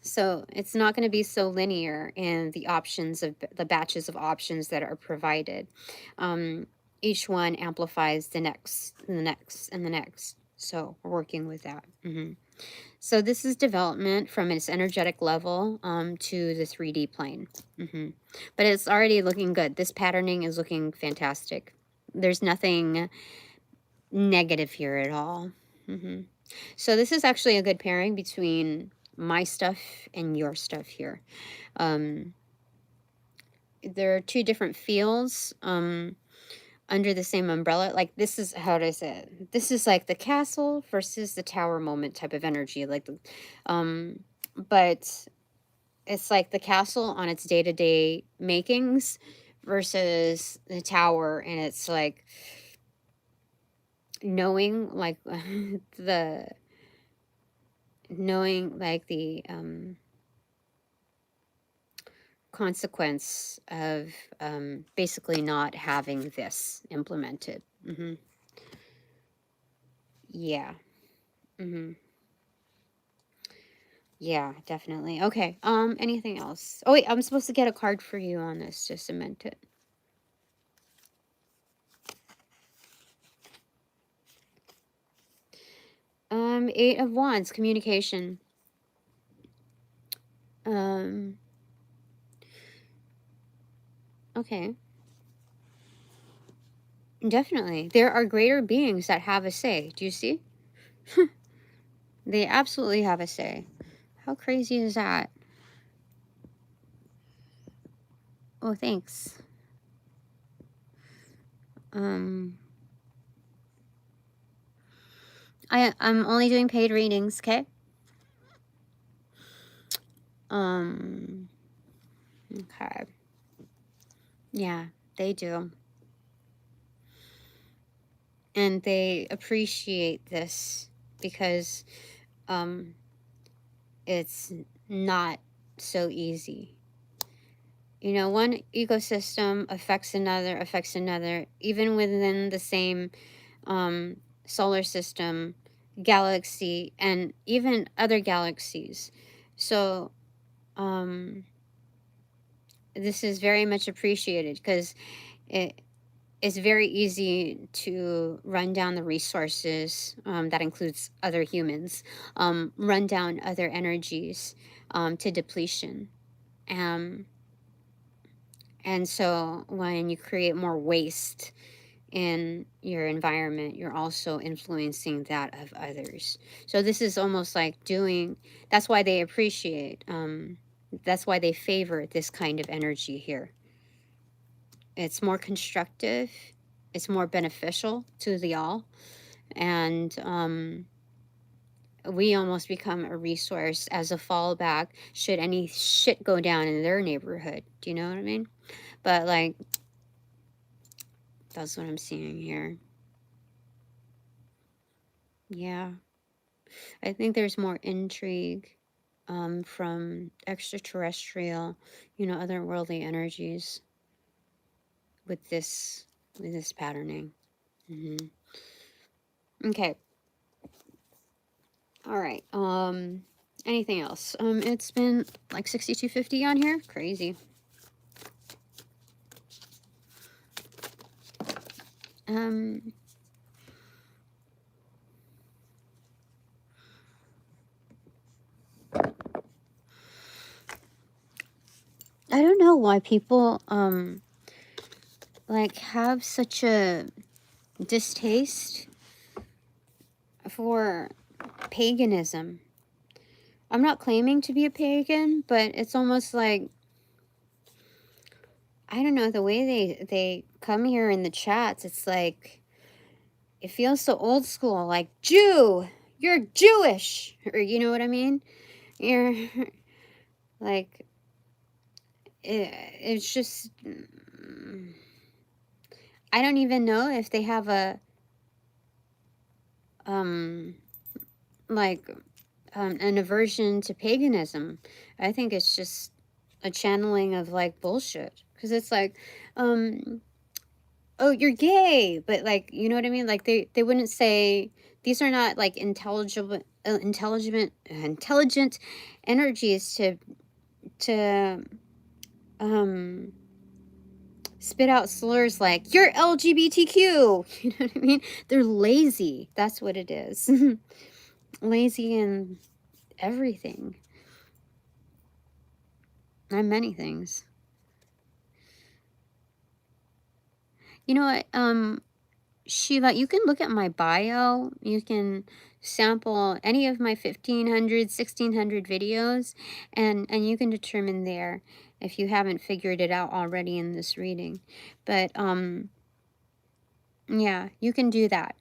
So it's not going to be so linear in the options of the batches of options that are provided. Each one amplifies the next, and the next, and the next. So we're working with that. So this is development from its energetic level to the 3D plane. But it's already looking good. This patterning is looking fantastic. There's nothing negative here at all. So this is actually a good pairing between my stuff and your stuff here. There are two different fields under the same umbrella. Like this is, how do I say it? This is like the castle versus the tower moment type of energy. Like, but it's like the castle on its day-to-day makings versus the tower, and it's like knowing like the knowing like the consequence of basically not having this implemented. Yeah. Yeah, definitely. Okay. Anything else? Oh wait, I'm supposed to get a card for you on this to cement it. 8 of Wands, communication. Okay. Definitely. There are greater beings that have a say. Do you see? They absolutely have a say. How crazy is that? Oh, thanks. I'm only doing paid readings, okay? Okay. Yeah, they do. And they appreciate this because it's not so easy. You know, one ecosystem affects another, even within the same solar system, galaxy, and even other galaxies. So this is very much appreciated because it's very easy to run down the resources, that includes other humans, run down other energies to depletion. And so when you create more waste in your environment, you're also influencing that of others. So this is almost like that's why they appreciate, that's why they favor this kind of energy here. It's more constructive, it's more beneficial to the all, and we almost become a resource as a fallback should any shit go down in their neighborhood. Do you know what I mean? But like, that's what I'm seeing here. Yeah. I think there's more intrigue from extraterrestrial, otherworldly energies with this patterning. Okay. All right. Anything else? It's been like 6250 on here. Crazy. I don't know why people like have such a distaste for paganism. I'm not claiming to be a pagan, but it's almost like, I don't know, the way they come here in the chats, it's like, it feels so old school, like, Jew, you're Jewish, or you know what I mean? You're like, it's just, I don't even know if they have a, like, an aversion to paganism. I think it's just a channeling of like bullshit, because it's like, oh, you're gay, but like, you know what I mean? Like they wouldn't say, these are not like intelligent energies to spit out slurs like, you're LGBTQ. You know what I mean? They're lazy. That's what it is. Lazy in everything. And many things. You know what? Sheila, you can look at my bio. You can sample any of my 1500, 1600 videos, and you can determine there if you haven't figured it out already in this reading. But yeah, you can do that.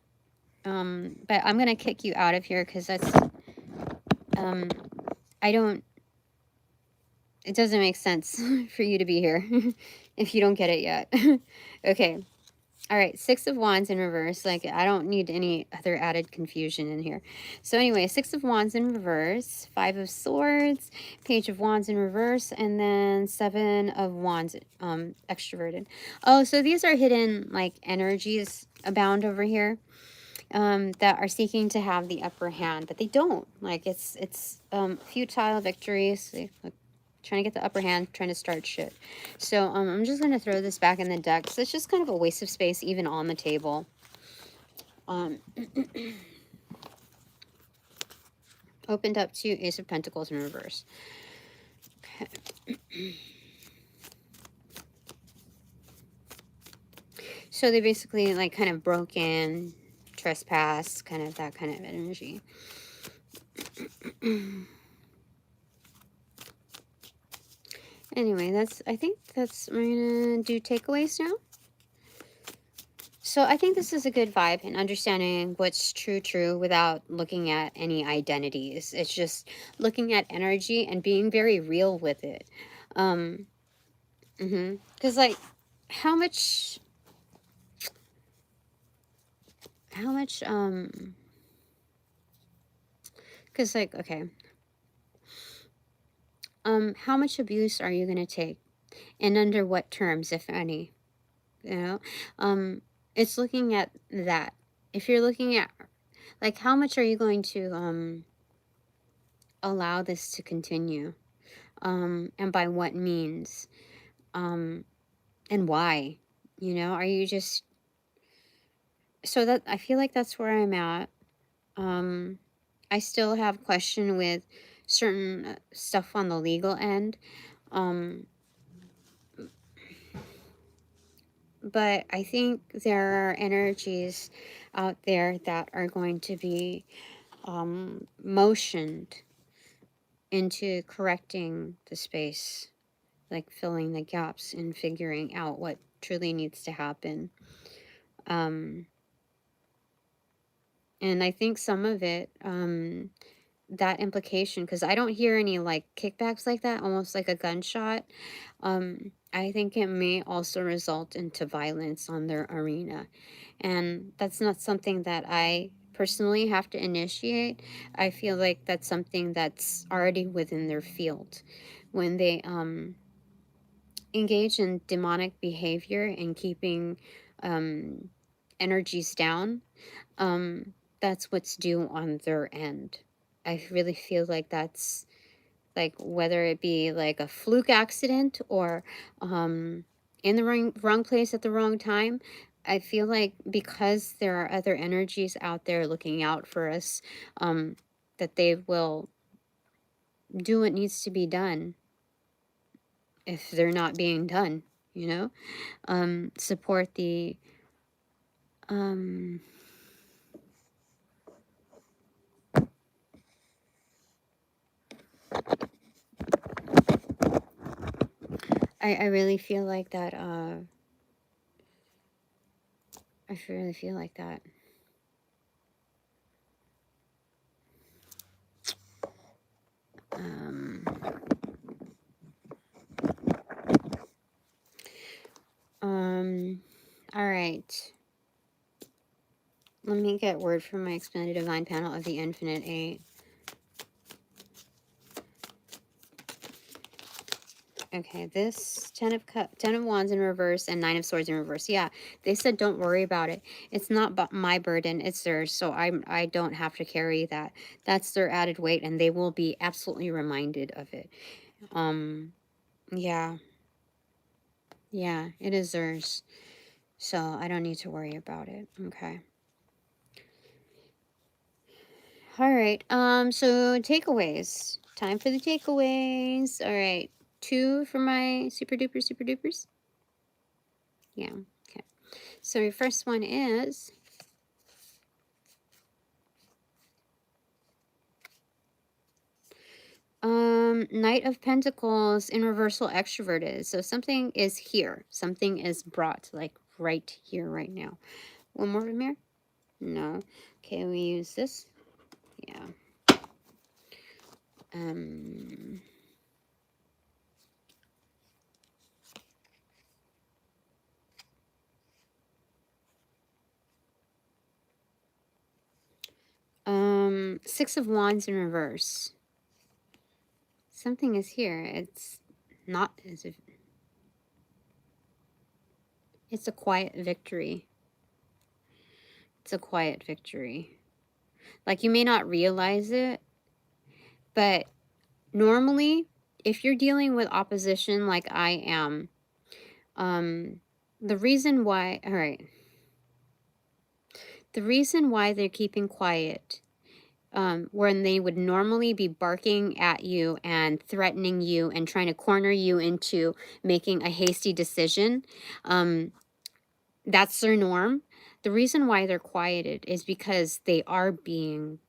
But I'm gonna kick you out of here because that's I don't it doesn't make sense for you to be here if you don't get it yet. Okay. All right, Six of Wands in reverse. Like, I don't need any other added confusion in here. So anyway, Six of Wands in reverse, Five of Swords, Page of Wands in reverse, and then Seven of Wands extroverted. Oh, so these are hidden, like, energies abound over here that are seeking to have the upper hand, but they don't. Like, it's futile victories. Like, trying to get the upper hand, trying to start shit. So I'm just going to throw this back in the deck. So it's just kind of a waste of space even on the table. Opened up to Ace of Pentacles in reverse. Okay. So they basically like kind of broke in, trespass, kind of that kind of energy. Anyway, I think that's, we're going to do takeaways now. So I think this is a good vibe in understanding what's true without looking at any identities. It's just looking at energy and being very real with it. Because like, how much, because like, okay, how much abuse are you going to take? And under what terms, if any? You know, it's looking at that. If you're looking at, like, how much are you going to, allow this to continue? And by what means? And why? You know, are you just, so that, I feel like that's where I'm at. I still have question with certain stuff on the legal end. But I think there are energies out there that are going to be motioned into correcting the space, like filling the gaps and figuring out what truly needs to happen. And I think some of it, that implication, because I don't hear any like kickbacks like that, almost like a gunshot. I think it may also result into violence on their arena. And that's not something that I personally have to initiate. I feel like that's something that's already within their field. When they engage in demonic behavior and keeping energies down, that's what's due on their end. I really feel like that's, like, whether it be like a fluke accident or in the wrong place at the wrong time. I feel like because there are other energies out there looking out for us, that they will do what needs to be done if they're not being done, you know? Support the I really feel like that, I really feel like that. All right. Let me get word from my expanded divine panel of the infinite 8. Okay, this 10 of Wands in reverse and 9 of Swords in reverse. Yeah, they said don't worry about it. It's not my burden, it's theirs. So I don't have to carry that. That's their added weight, and they will be absolutely reminded of it. Yeah. Yeah, it is theirs. So I don't need to worry about it. Okay. All right. So takeaways. Time for the takeaways. All right. 2 for my super dupers. Yeah. Okay. So your first one is Knight of Pentacles in reversal extroverted. So something is here. Something is brought, like, right here, right now. One more from here? No. Okay, we use this. Yeah. Six of Wands in reverse. Something is here. It's not as if it's a quiet victory. It's a quiet victory. Like, you may not realize it, but normally, if you're dealing with opposition like I am, the reason why, all right, the reason why they're keeping quiet, when they would normally be barking at you and threatening you and trying to corner you into making a hasty decision, that's their norm. The reason why they're quieted is because they are being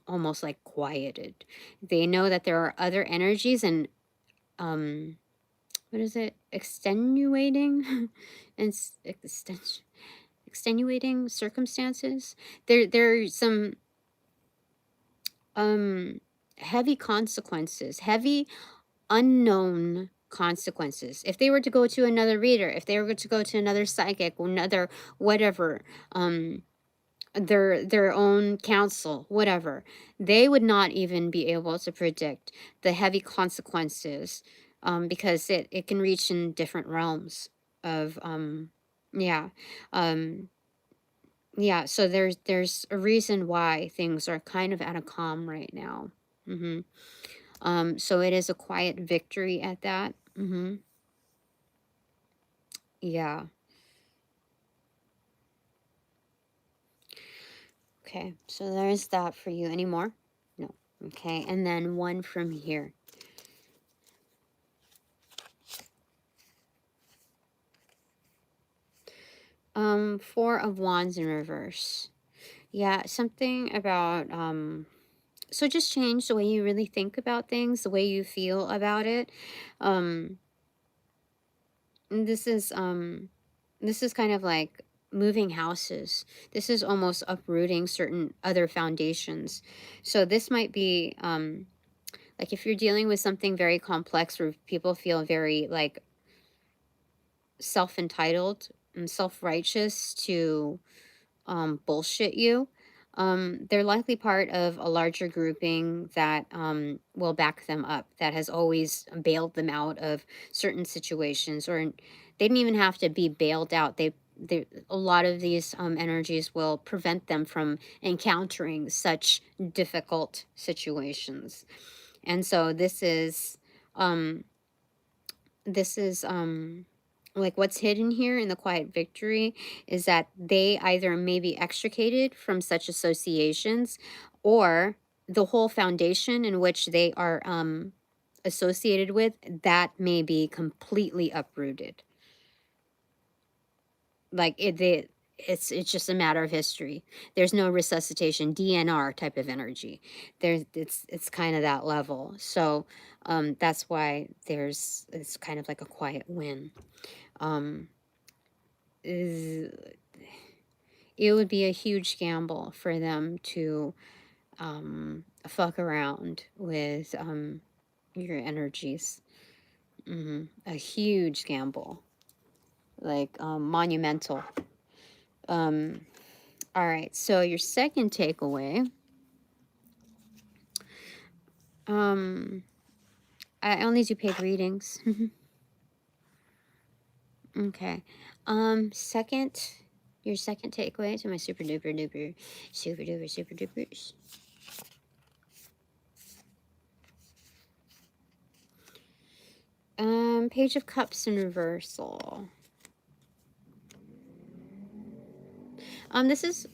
almost like quieted. They know that there are other energies and what is it? Extenuating and extenuating circumstances. There's some heavy consequences, heavy unknown consequences. If they were to go to another reader, if they were to go to another psychic, another whatever, their own counsel, whatever, they would not even be able to predict the heavy consequences, because it can reach in different realms of yeah. Yeah, so there's a reason why things are kind of at a calm right now. So it is a quiet victory at that. Yeah. Okay, so there's that for you. Any more? No. Okay, and then one from here. Four of Wands in reverse. Yeah, something about so just change the way you really think about things, the way you feel about it. Um and this is kind of like moving houses. This is almost uprooting certain other foundations. So this might be like if you're dealing with something very complex where people feel very like self-entitled and self-righteous to bullshit you, they're likely part of a larger grouping that will back them up, that has always bailed them out of certain situations, or they didn't even have to be bailed out. A lot of these energies will prevent them from encountering such difficult situations. And so um, this is like what's hidden here in the quiet victory is that they either may be extricated from such associations, or the whole foundation in which they are associated with, that may be completely uprooted. Like it's just a matter of history. There's no resuscitation, DNR type of energy. It's kind of that level. So that's why it's kind of like a quiet win. Is It would be a huge gamble for them to fuck around with your energies. A huge gamble, like monumental. All right, so your second takeaway, I only do paid readings. Okay. Your second takeaway to my super duper duper super dupers. Page of Cups in reversal. This is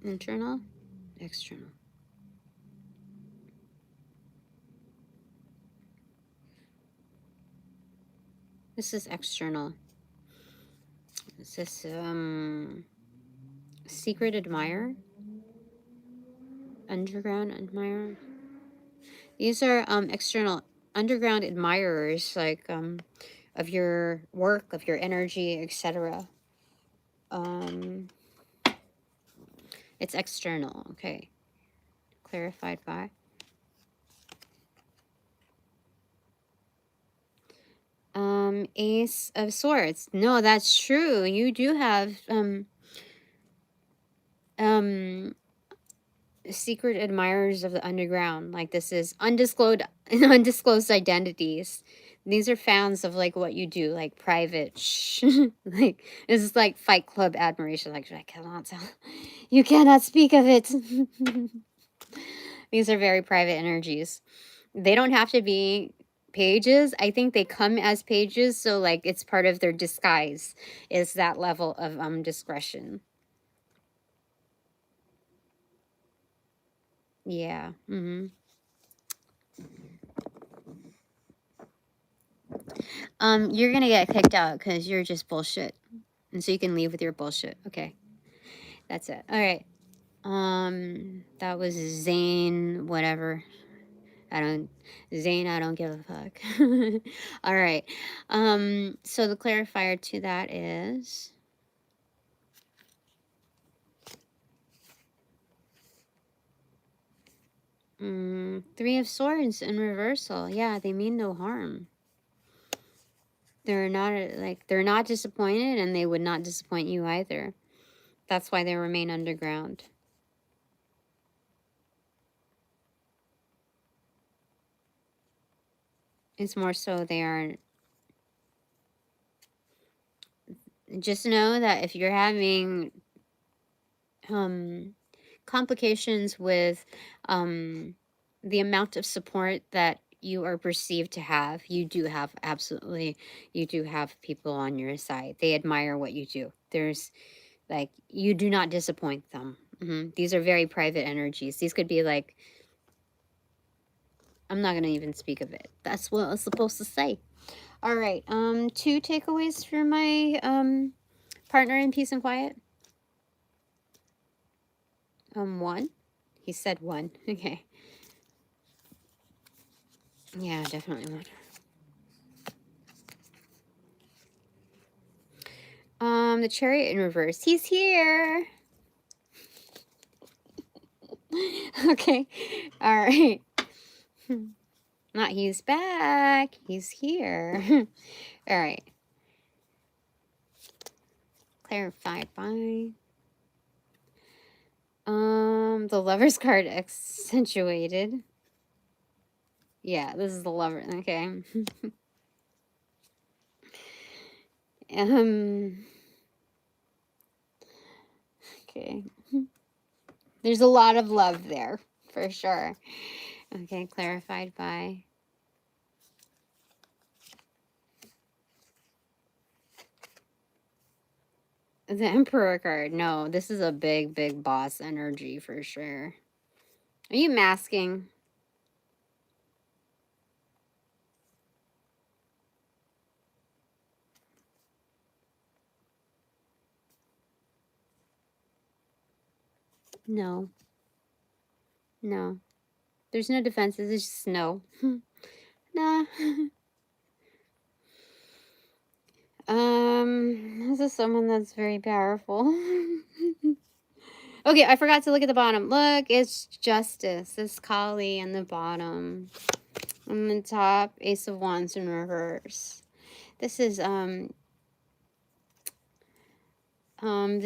internal, external. This is external. This is secret admirer, underground admirer. These are external, underground admirers, like of your work, of your energy, etc. It's external. Okay, clarified by Ace of Swords. No, that's true. You do have secret admirers of the underground. Like, this is undisclosed undisclosed identities. These are fans of like what you do, like private like, this is like Fight Club admiration. Like, I cannot tell, you cannot speak of it. These are very private energies. They don't have to be pages. I think they come as pages, so like it's part of their disguise, is that level of discretion. Yeah. You're gonna get kicked out because you're just bullshit. And so you can leave with your bullshit. Okay. That's it. All right. That was Zane, whatever. Zane, I don't give a fuck. All right. So the clarifier to that is, Three of Swords in reversal. Yeah, they mean no harm. They're not disappointed, and they would not disappoint you either. That's why they remain underground. It's more so they are. Just know that if you're having complications with the amount of support that you are perceived to have, you do have people on your side. They admire what you do. There's like, you do not disappoint them. These are very private energies. These could be like, I'm not going to even speak of it. That's what I was supposed to say. All right. 2 takeaways for my partner in peace and quiet. 1. He said 1. Okay. Yeah, definitely 1. The Chariot in reverse. He's here. Okay. All right. Not he's back. He's here. All right. Clarified by the Lover's card accentuated. Yeah, this is the Lover. Okay. Okay. There's a lot of love there, for sure. Okay, clarified by the Emperor card. No, this is a big, big boss energy for sure. Are you masking? No. No. There's no defenses. It's just no. Nah. This is someone that's very powerful. Okay, I forgot to look at the bottom. Look, it's Justice. It's Kali in the bottom. On the top, Ace of Wands in reverse. This is the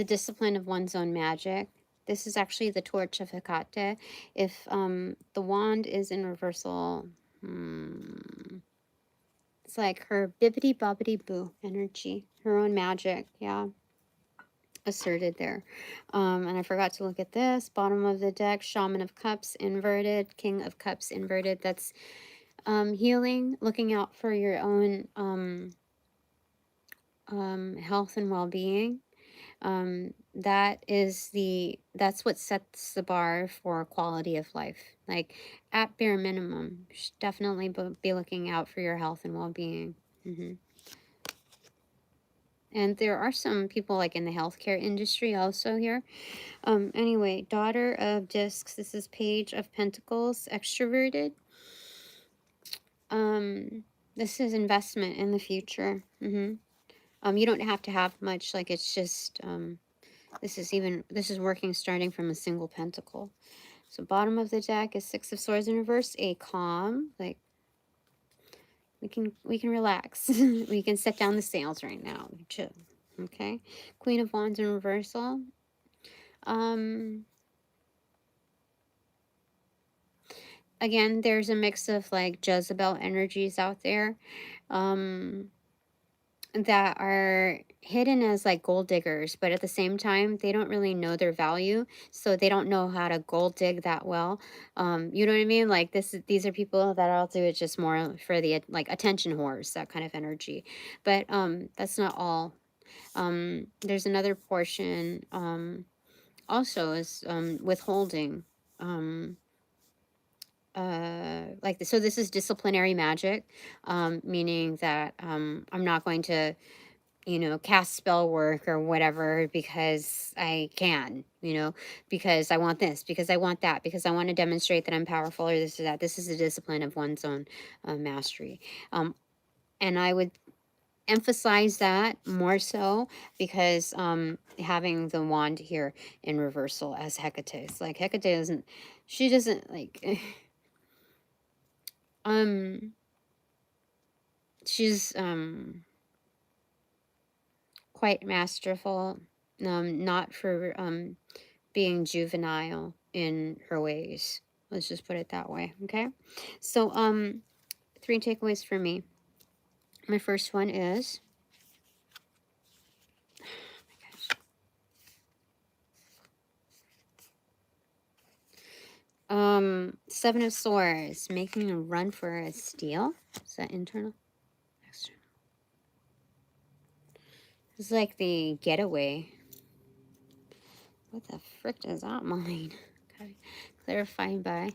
discipline of one's own magic. This is actually the torch of Hecate. If the wand is in reversal, it's like her bibbity bobbity boo energy, her own magic, yeah, asserted there. And I forgot to look at this bottom of the deck. Shaman of Cups inverted, King of Cups inverted. That's healing, looking out for your own health and well-being. That's what sets the bar for quality of life. Like, at bare minimum, you should definitely be looking out for your health and well-being. And there are some people like in the healthcare industry also here. Anyway, Daughter of Discs. This is Page of Pentacles, extroverted. This is investment in the future. You don't have to have much. Like, it's just this is working starting from a single pentacle. So bottom of the deck is 6 of Swords in reverse. A calm, like, we can relax. We can set down the sails right now. Chill. Okay. Queen of Wands in reversal. again, there's a mix of like Jezebel energies out there. That are hidden as like gold diggers, but at the same time, they don't really know their value, so they don't know how to gold dig that well. You know what I mean? Like these are people that I'll do it just more for the like attention whores, that kind of energy. But that's not all. There's another portion also is withholding. Um, like so this is disciplinary magic, meaning that I'm not going to, you know, cast spell work or whatever because I can, you know, because I want this, because I want that, because I want to demonstrate that I'm powerful or this or that. This is a discipline of one's own mastery. And I would emphasize that more so because having the wand here in reversal as Hecate. It's like Hecate doesn't, she doesn't like, um, she's quite masterful, not for being juvenile in her ways. Let's just put it that way, okay? So, 3 takeaways for me. My first one is, oh my gosh. 7 of Swords, making a run for a steal. Is that internal? External. It's like the getaway. What the frick does that mean? Okay. Clarifying by.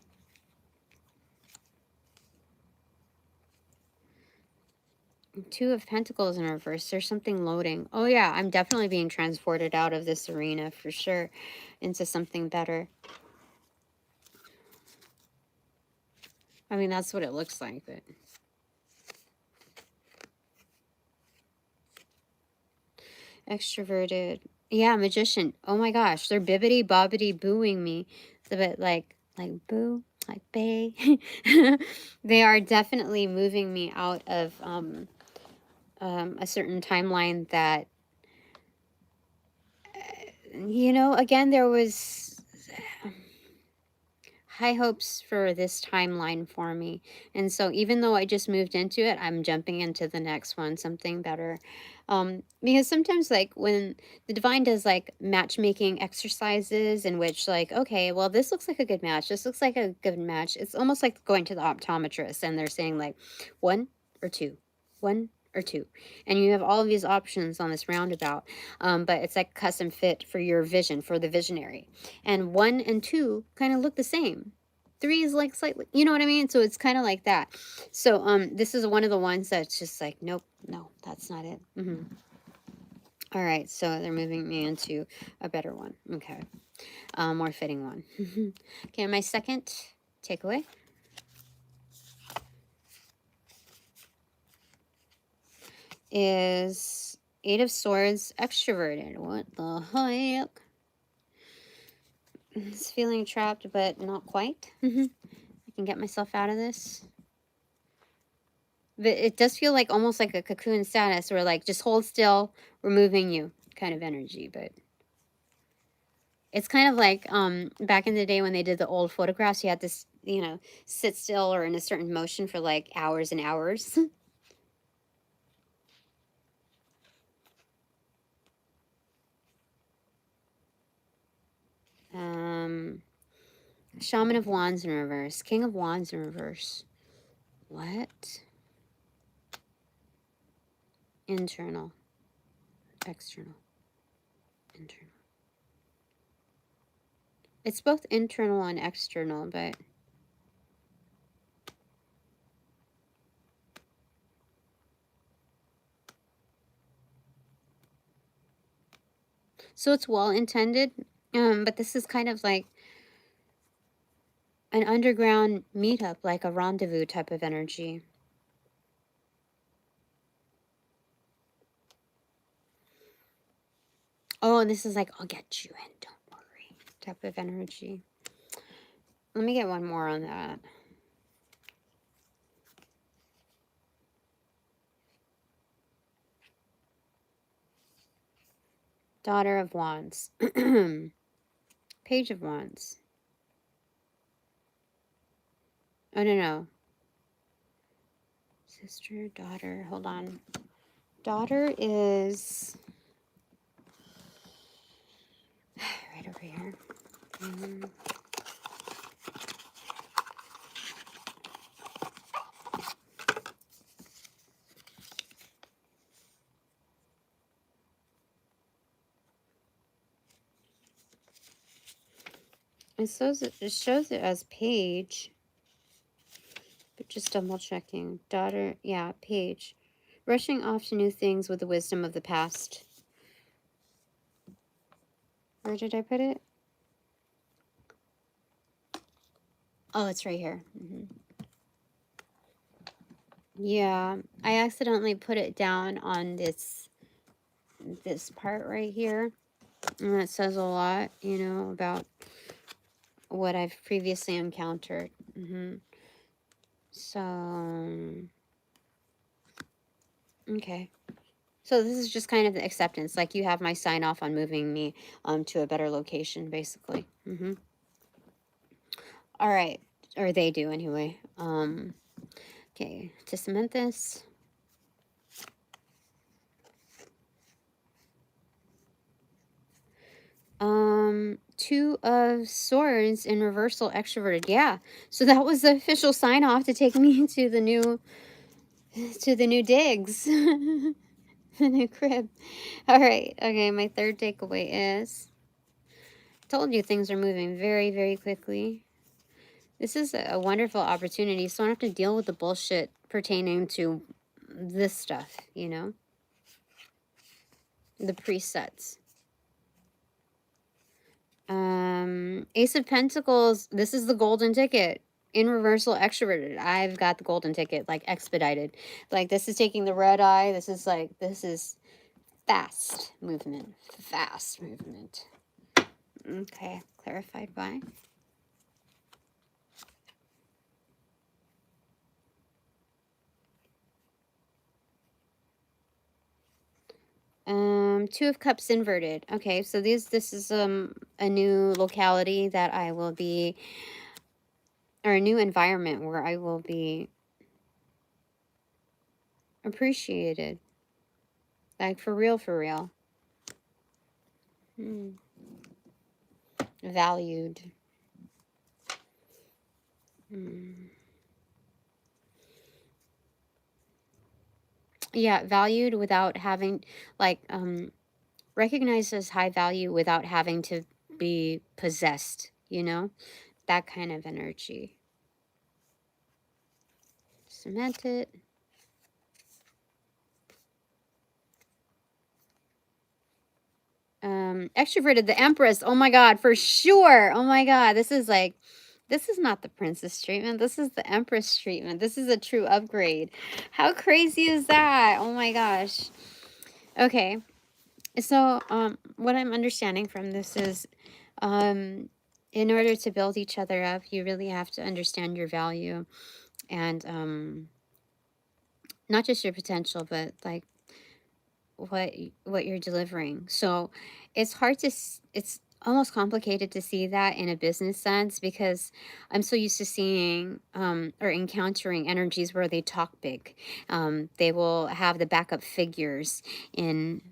Two of Pentacles in reverse. There's something loading. Oh yeah, I'm definitely being transported out of this arena for sure into something better. I mean, that's what it looks like, but extroverted. Yeah, magician. Oh my gosh, they're bibbity bobbity booing me. It's a bit like boo, like bay. They are definitely moving me out of a certain timeline that, you know, again, there was high hopes for this timeline for me. And so even though I just moved into it, I'm jumping into the next one, something better. Because sometimes like when the divine does like matchmaking exercises in which like, okay, well, this looks like a good match. This looks like a good match. It's almost like going to the optometrist and they're saying like 1 or 2, 1 or 2. And you have all of these options on this roundabout. But it's like custom fit for your vision, for the visionary. And 1 and 2 kind of look the same. 3 is like slightly, you know what I mean? So it's kind of like that. So this is one of the ones that's just like, nope, no, that's not it. All right, so they're moving me into a better one. Okay, more fitting one. Okay, my second takeaway is 8 of Swords, extroverted. What the heck? It's feeling trapped, but not quite. I can get myself out of this. But it does feel like almost like a cocoon status where like just hold still, we're moving you kind of energy. But it's kind of like back in the day when they did the old photographs, you had to, you know, sit still or in a certain motion for like hours and hours. Shaman of Wands in reverse. King of Wands in reverse. What? Internal. External. Internal. It's both internal and external, but so it's well intended. But this is kind of like an underground meetup, like a rendezvous type of energy. Oh, this is like, I'll get you in, don't worry, type of energy. Let me get one more on that. Daughter of Wands. Page of Wands. Oh, no, no. Sister, daughter. Hold on. Daughter is right over here. It shows it as page, but just double checking. Daughter, yeah, page. Rushing off to new things with the wisdom of the past. Where did I put it? Oh, it's right here. Yeah, I accidentally put it down on this part right here, and that says a lot, you know, about what I've previously encountered. So, okay. So this is just kind of the acceptance, like you have my sign off on moving me to a better location, basically. All right, or they do anyway. Okay, to cement this. Two of Swords in reversal, extroverted. Yeah, so that was the official sign off to take me to the new digs. The new crib. All right, okay, my third takeaway is, told you things are moving very, very quickly. This is a wonderful opportunity, so I don't have to deal with the bullshit pertaining to this stuff, you know? The presets. Ace of Pentacles, this is the golden ticket. In reversal, extroverted. I've got the golden ticket, like expedited. Like this is taking the red eye. This is fast movement. Fast movement. Okay, clarified by. Two of Cups inverted. Okay, so this is a new locality that I will be, or a new environment where I will be appreciated. Like for real, for real. Valued. Yeah, valued without having, like, recognized as high value without having to be possessed, you know? That kind of energy. Cement it. Extroverted, the Empress. Oh my God, for sure. Oh my God, this is not the princess treatment. This is the Empress treatment. This is a true upgrade. How crazy is that? Oh my gosh. Okay. So, what I'm understanding from this is, in order to build each other up, you really have to understand your value and, not just your potential, but like what you're delivering. So it's hard to it's almost complicated to see that in a business sense because I'm so used to seeing or encountering energies where they talk big. They will have the backup figures in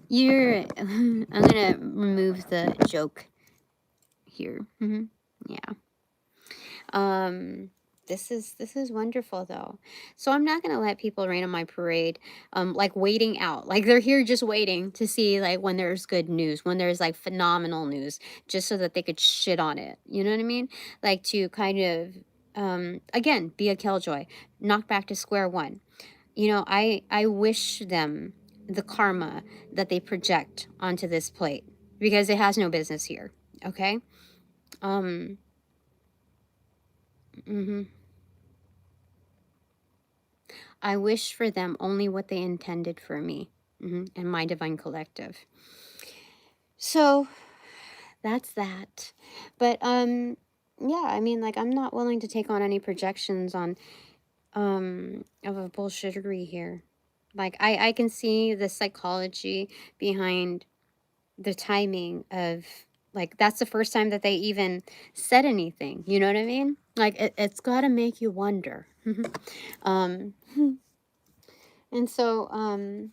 you're I'm gonna remove the joke here. Yeah. This is wonderful though. So I'm not gonna let people rain on my parade, like waiting out. Like they're here just waiting to see like when there's good news, when there's like phenomenal news, just so that they could shit on it. You know what I mean? Like to kind of again be a killjoy, knock back to square one. You know, I wish them the karma that they project onto this plate because it has no business here. Okay. Um. I wish for them only what they intended for me and my divine collective. So that's that. But yeah, I mean, like I'm not willing to take on any projections on of a bullshittery here. Like I can see the psychology behind the timing of Like, that's the first time that they even said anything, you know what I mean? Like, it's gotta make you wonder. um, and so,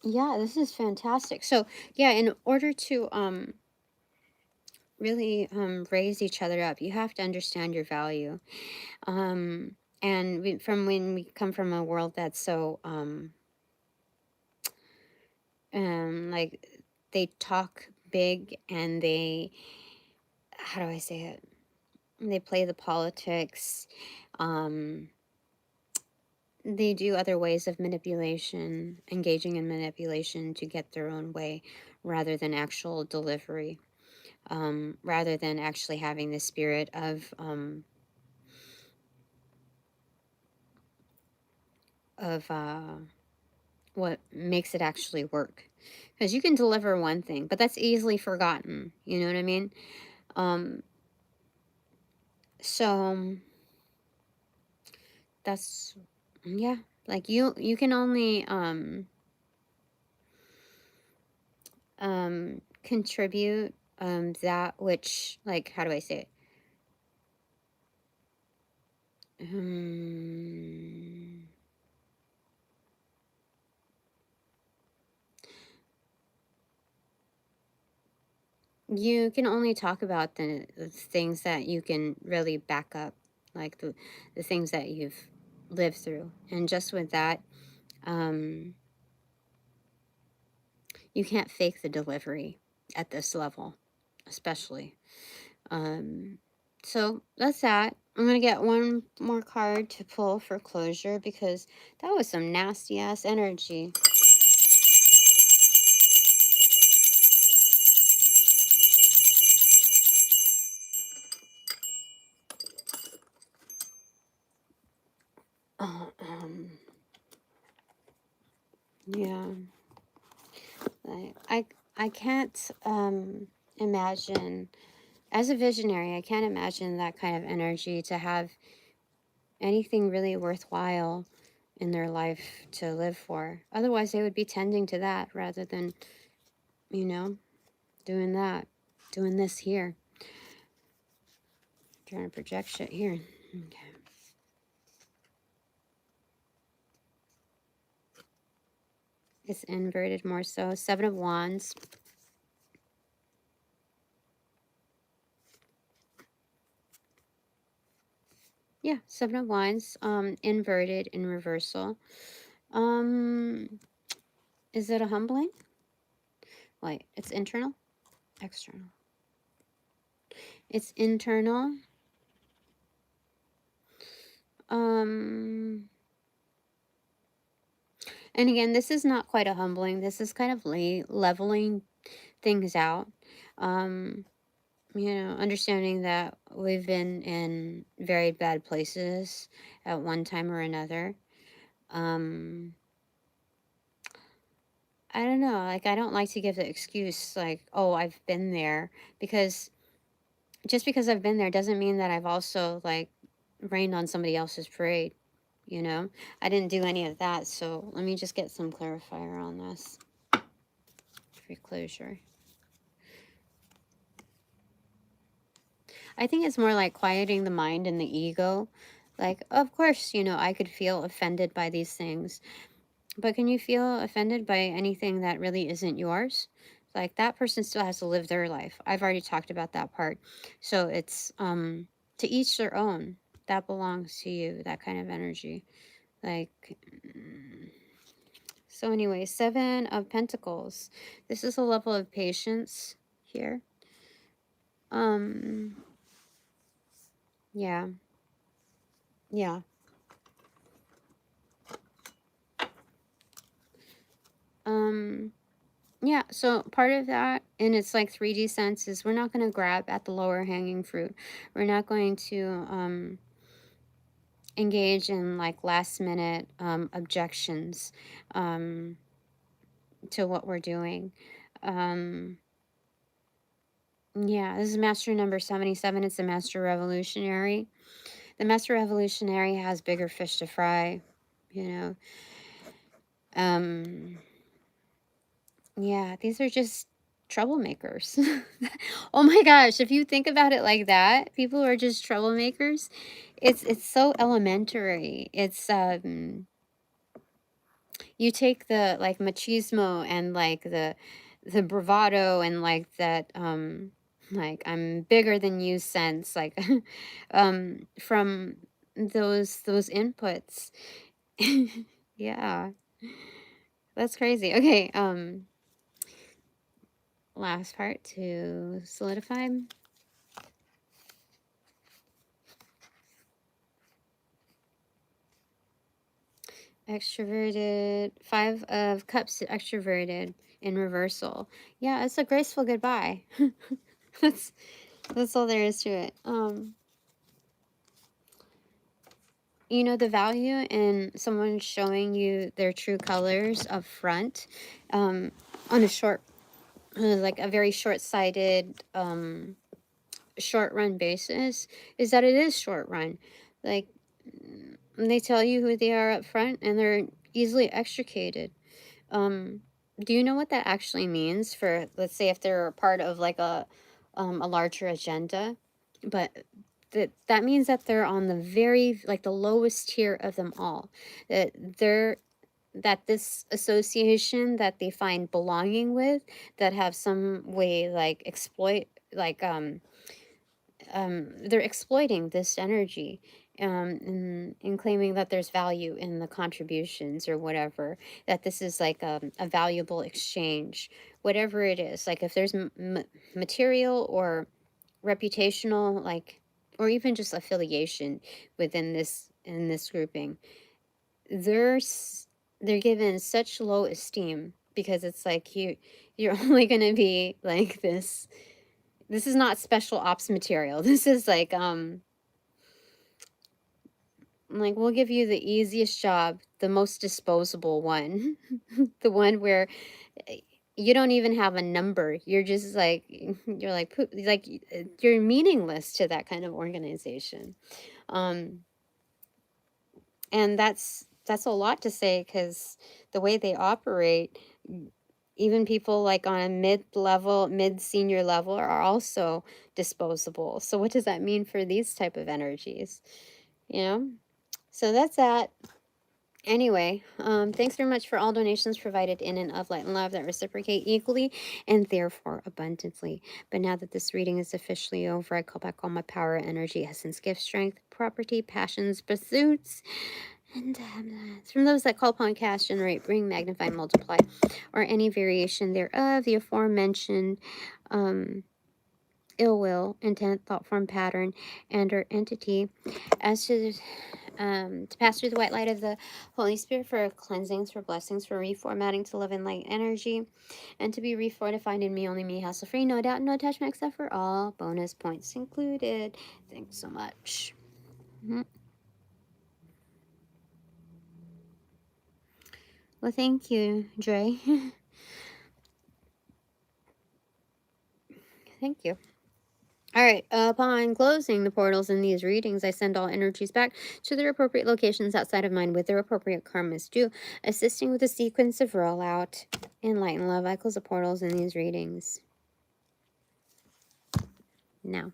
yeah, this is fantastic. So, yeah, in order to, really, raise each other up, you have to understand your value. Um, and from when we come from a world that's so, like, they talk big and they, how do I say it? They play the politics. Um, they do other ways of manipulation, engaging in manipulation to get their own way rather than actual delivery, rather than actually having the spirit of what makes it actually work. Because you can deliver one thing, but that's easily forgotten. You know what I mean? Um, so that's, yeah, like you can only contribute that which, like, how do I say it? Um, you can only talk about the things that you can really back up, like the things that you've lived through. And just with that, um, you can't fake the delivery at this level, especially. Um, so that's that. I'm going to get one more card to pull for closure because that was some nasty ass energy. Uh, um, yeah. I can't imagine, as a visionary, I can't imagine that kind of energy to have anything really worthwhile in their life to live for. Otherwise, they would be tending to that rather than, you know, doing that, doing this here. Trying to project shit here. Okay. It's inverted more so. Seven of Wands. Yeah, Seven of Wands. Inverted in reversal. Is it a humbling? Wait, it's internal? External. It's internal. Um, and again, this is not quite a humbling. This is kind of leveling things out. Um, understanding that we've been in very bad places at one time or another. Um, I don't know. Like, I don't like to give the excuse, like, oh, I've been there, because just because I've been there doesn't mean that I've also, like, rained on somebody else's parade. I didn't do any of that. So let me just get some clarifier on this for closure. I think it's more like quieting the mind and the ego. Like, of course, I could feel offended by these things, but can you feel offended by anything that really isn't yours? Like, that person still has to live their life. I've already talked about that part. So it's to each their own. That belongs to you, that kind of energy. Like, so anyway, Seven of Pentacles. This is a level of patience here. Um, yeah. Yeah. Yeah, so part of that, and it's like 3D sense, is we're not going to grab at the lower hanging fruit. We're not going to engage in like last minute objections to what we're doing. Yeah, this is master number 77. It's a master revolutionary. The master revolutionary has bigger fish to fry, you know. Yeah, these are just troublemakers. Oh my gosh, if you think about it like that, people are just troublemakers. It's so elementary. It's you take the like machismo and like the bravado and like that like I'm bigger than you sense like from those inputs. Yeah, that's crazy. Okay, last part to solidify. Extroverted, 5 of Cups extroverted in reversal. Yeah, it's a graceful goodbye. that's that's all there is to it. You know, the value in someone showing you their true colors up front, on a short, like a very short-sighted, short run basis, is that it is short run. Like, they tell you who they are up front and they're easily extricated. Do you know what that actually means for, let's say, if they're a part of like a larger agenda? But that means that they're on the very, like the lowest tier of them all. That they're, that this association that they find belonging with, that have some way like exploit, like they're exploiting this energy, in claiming that there's value in the contributions or whatever, that this is like a valuable exchange, whatever it is. Like if there's material or reputational, like, or even just affiliation within this, in this grouping, they're given such low esteem, because it's like you're only going to be like this is not special ops material. This is like we'll give you the easiest job, the most disposable one. The one where you don't even have a number. You're just like you're like you're meaningless to that kind of organization. Um and that's a lot to say, cuz the way they operate, even people like on a mid-level, mid-senior level are also disposable. So what does that mean for these type of energies? You know? So that's that. Anyway, thanks very much for all donations provided in and of light and love that reciprocate equally and therefore abundantly. But now that this reading is officially over, I call back all my power, energy, essence, gift, strength, property, passions, pursuits, and from those that call upon, cast, generate, bring, magnify, multiply, or any variation thereof, the aforementioned ill will, intent, thought form, pattern, and or entity, as to pass through the white light of the Holy Spirit for cleansings, for blessings, for reformatting to love and light energy, and to be refortified in me, only me, hassle free, no doubt, no attachment, except for all bonus points included. Thanks so much. Well, thank you, Dre. Thank you. All right, upon closing the portals in these readings, I send all energies back to their appropriate locations outside of mine with their appropriate karmas due, assisting with a sequence of rollout. In light and love, I close the portals in these readings now.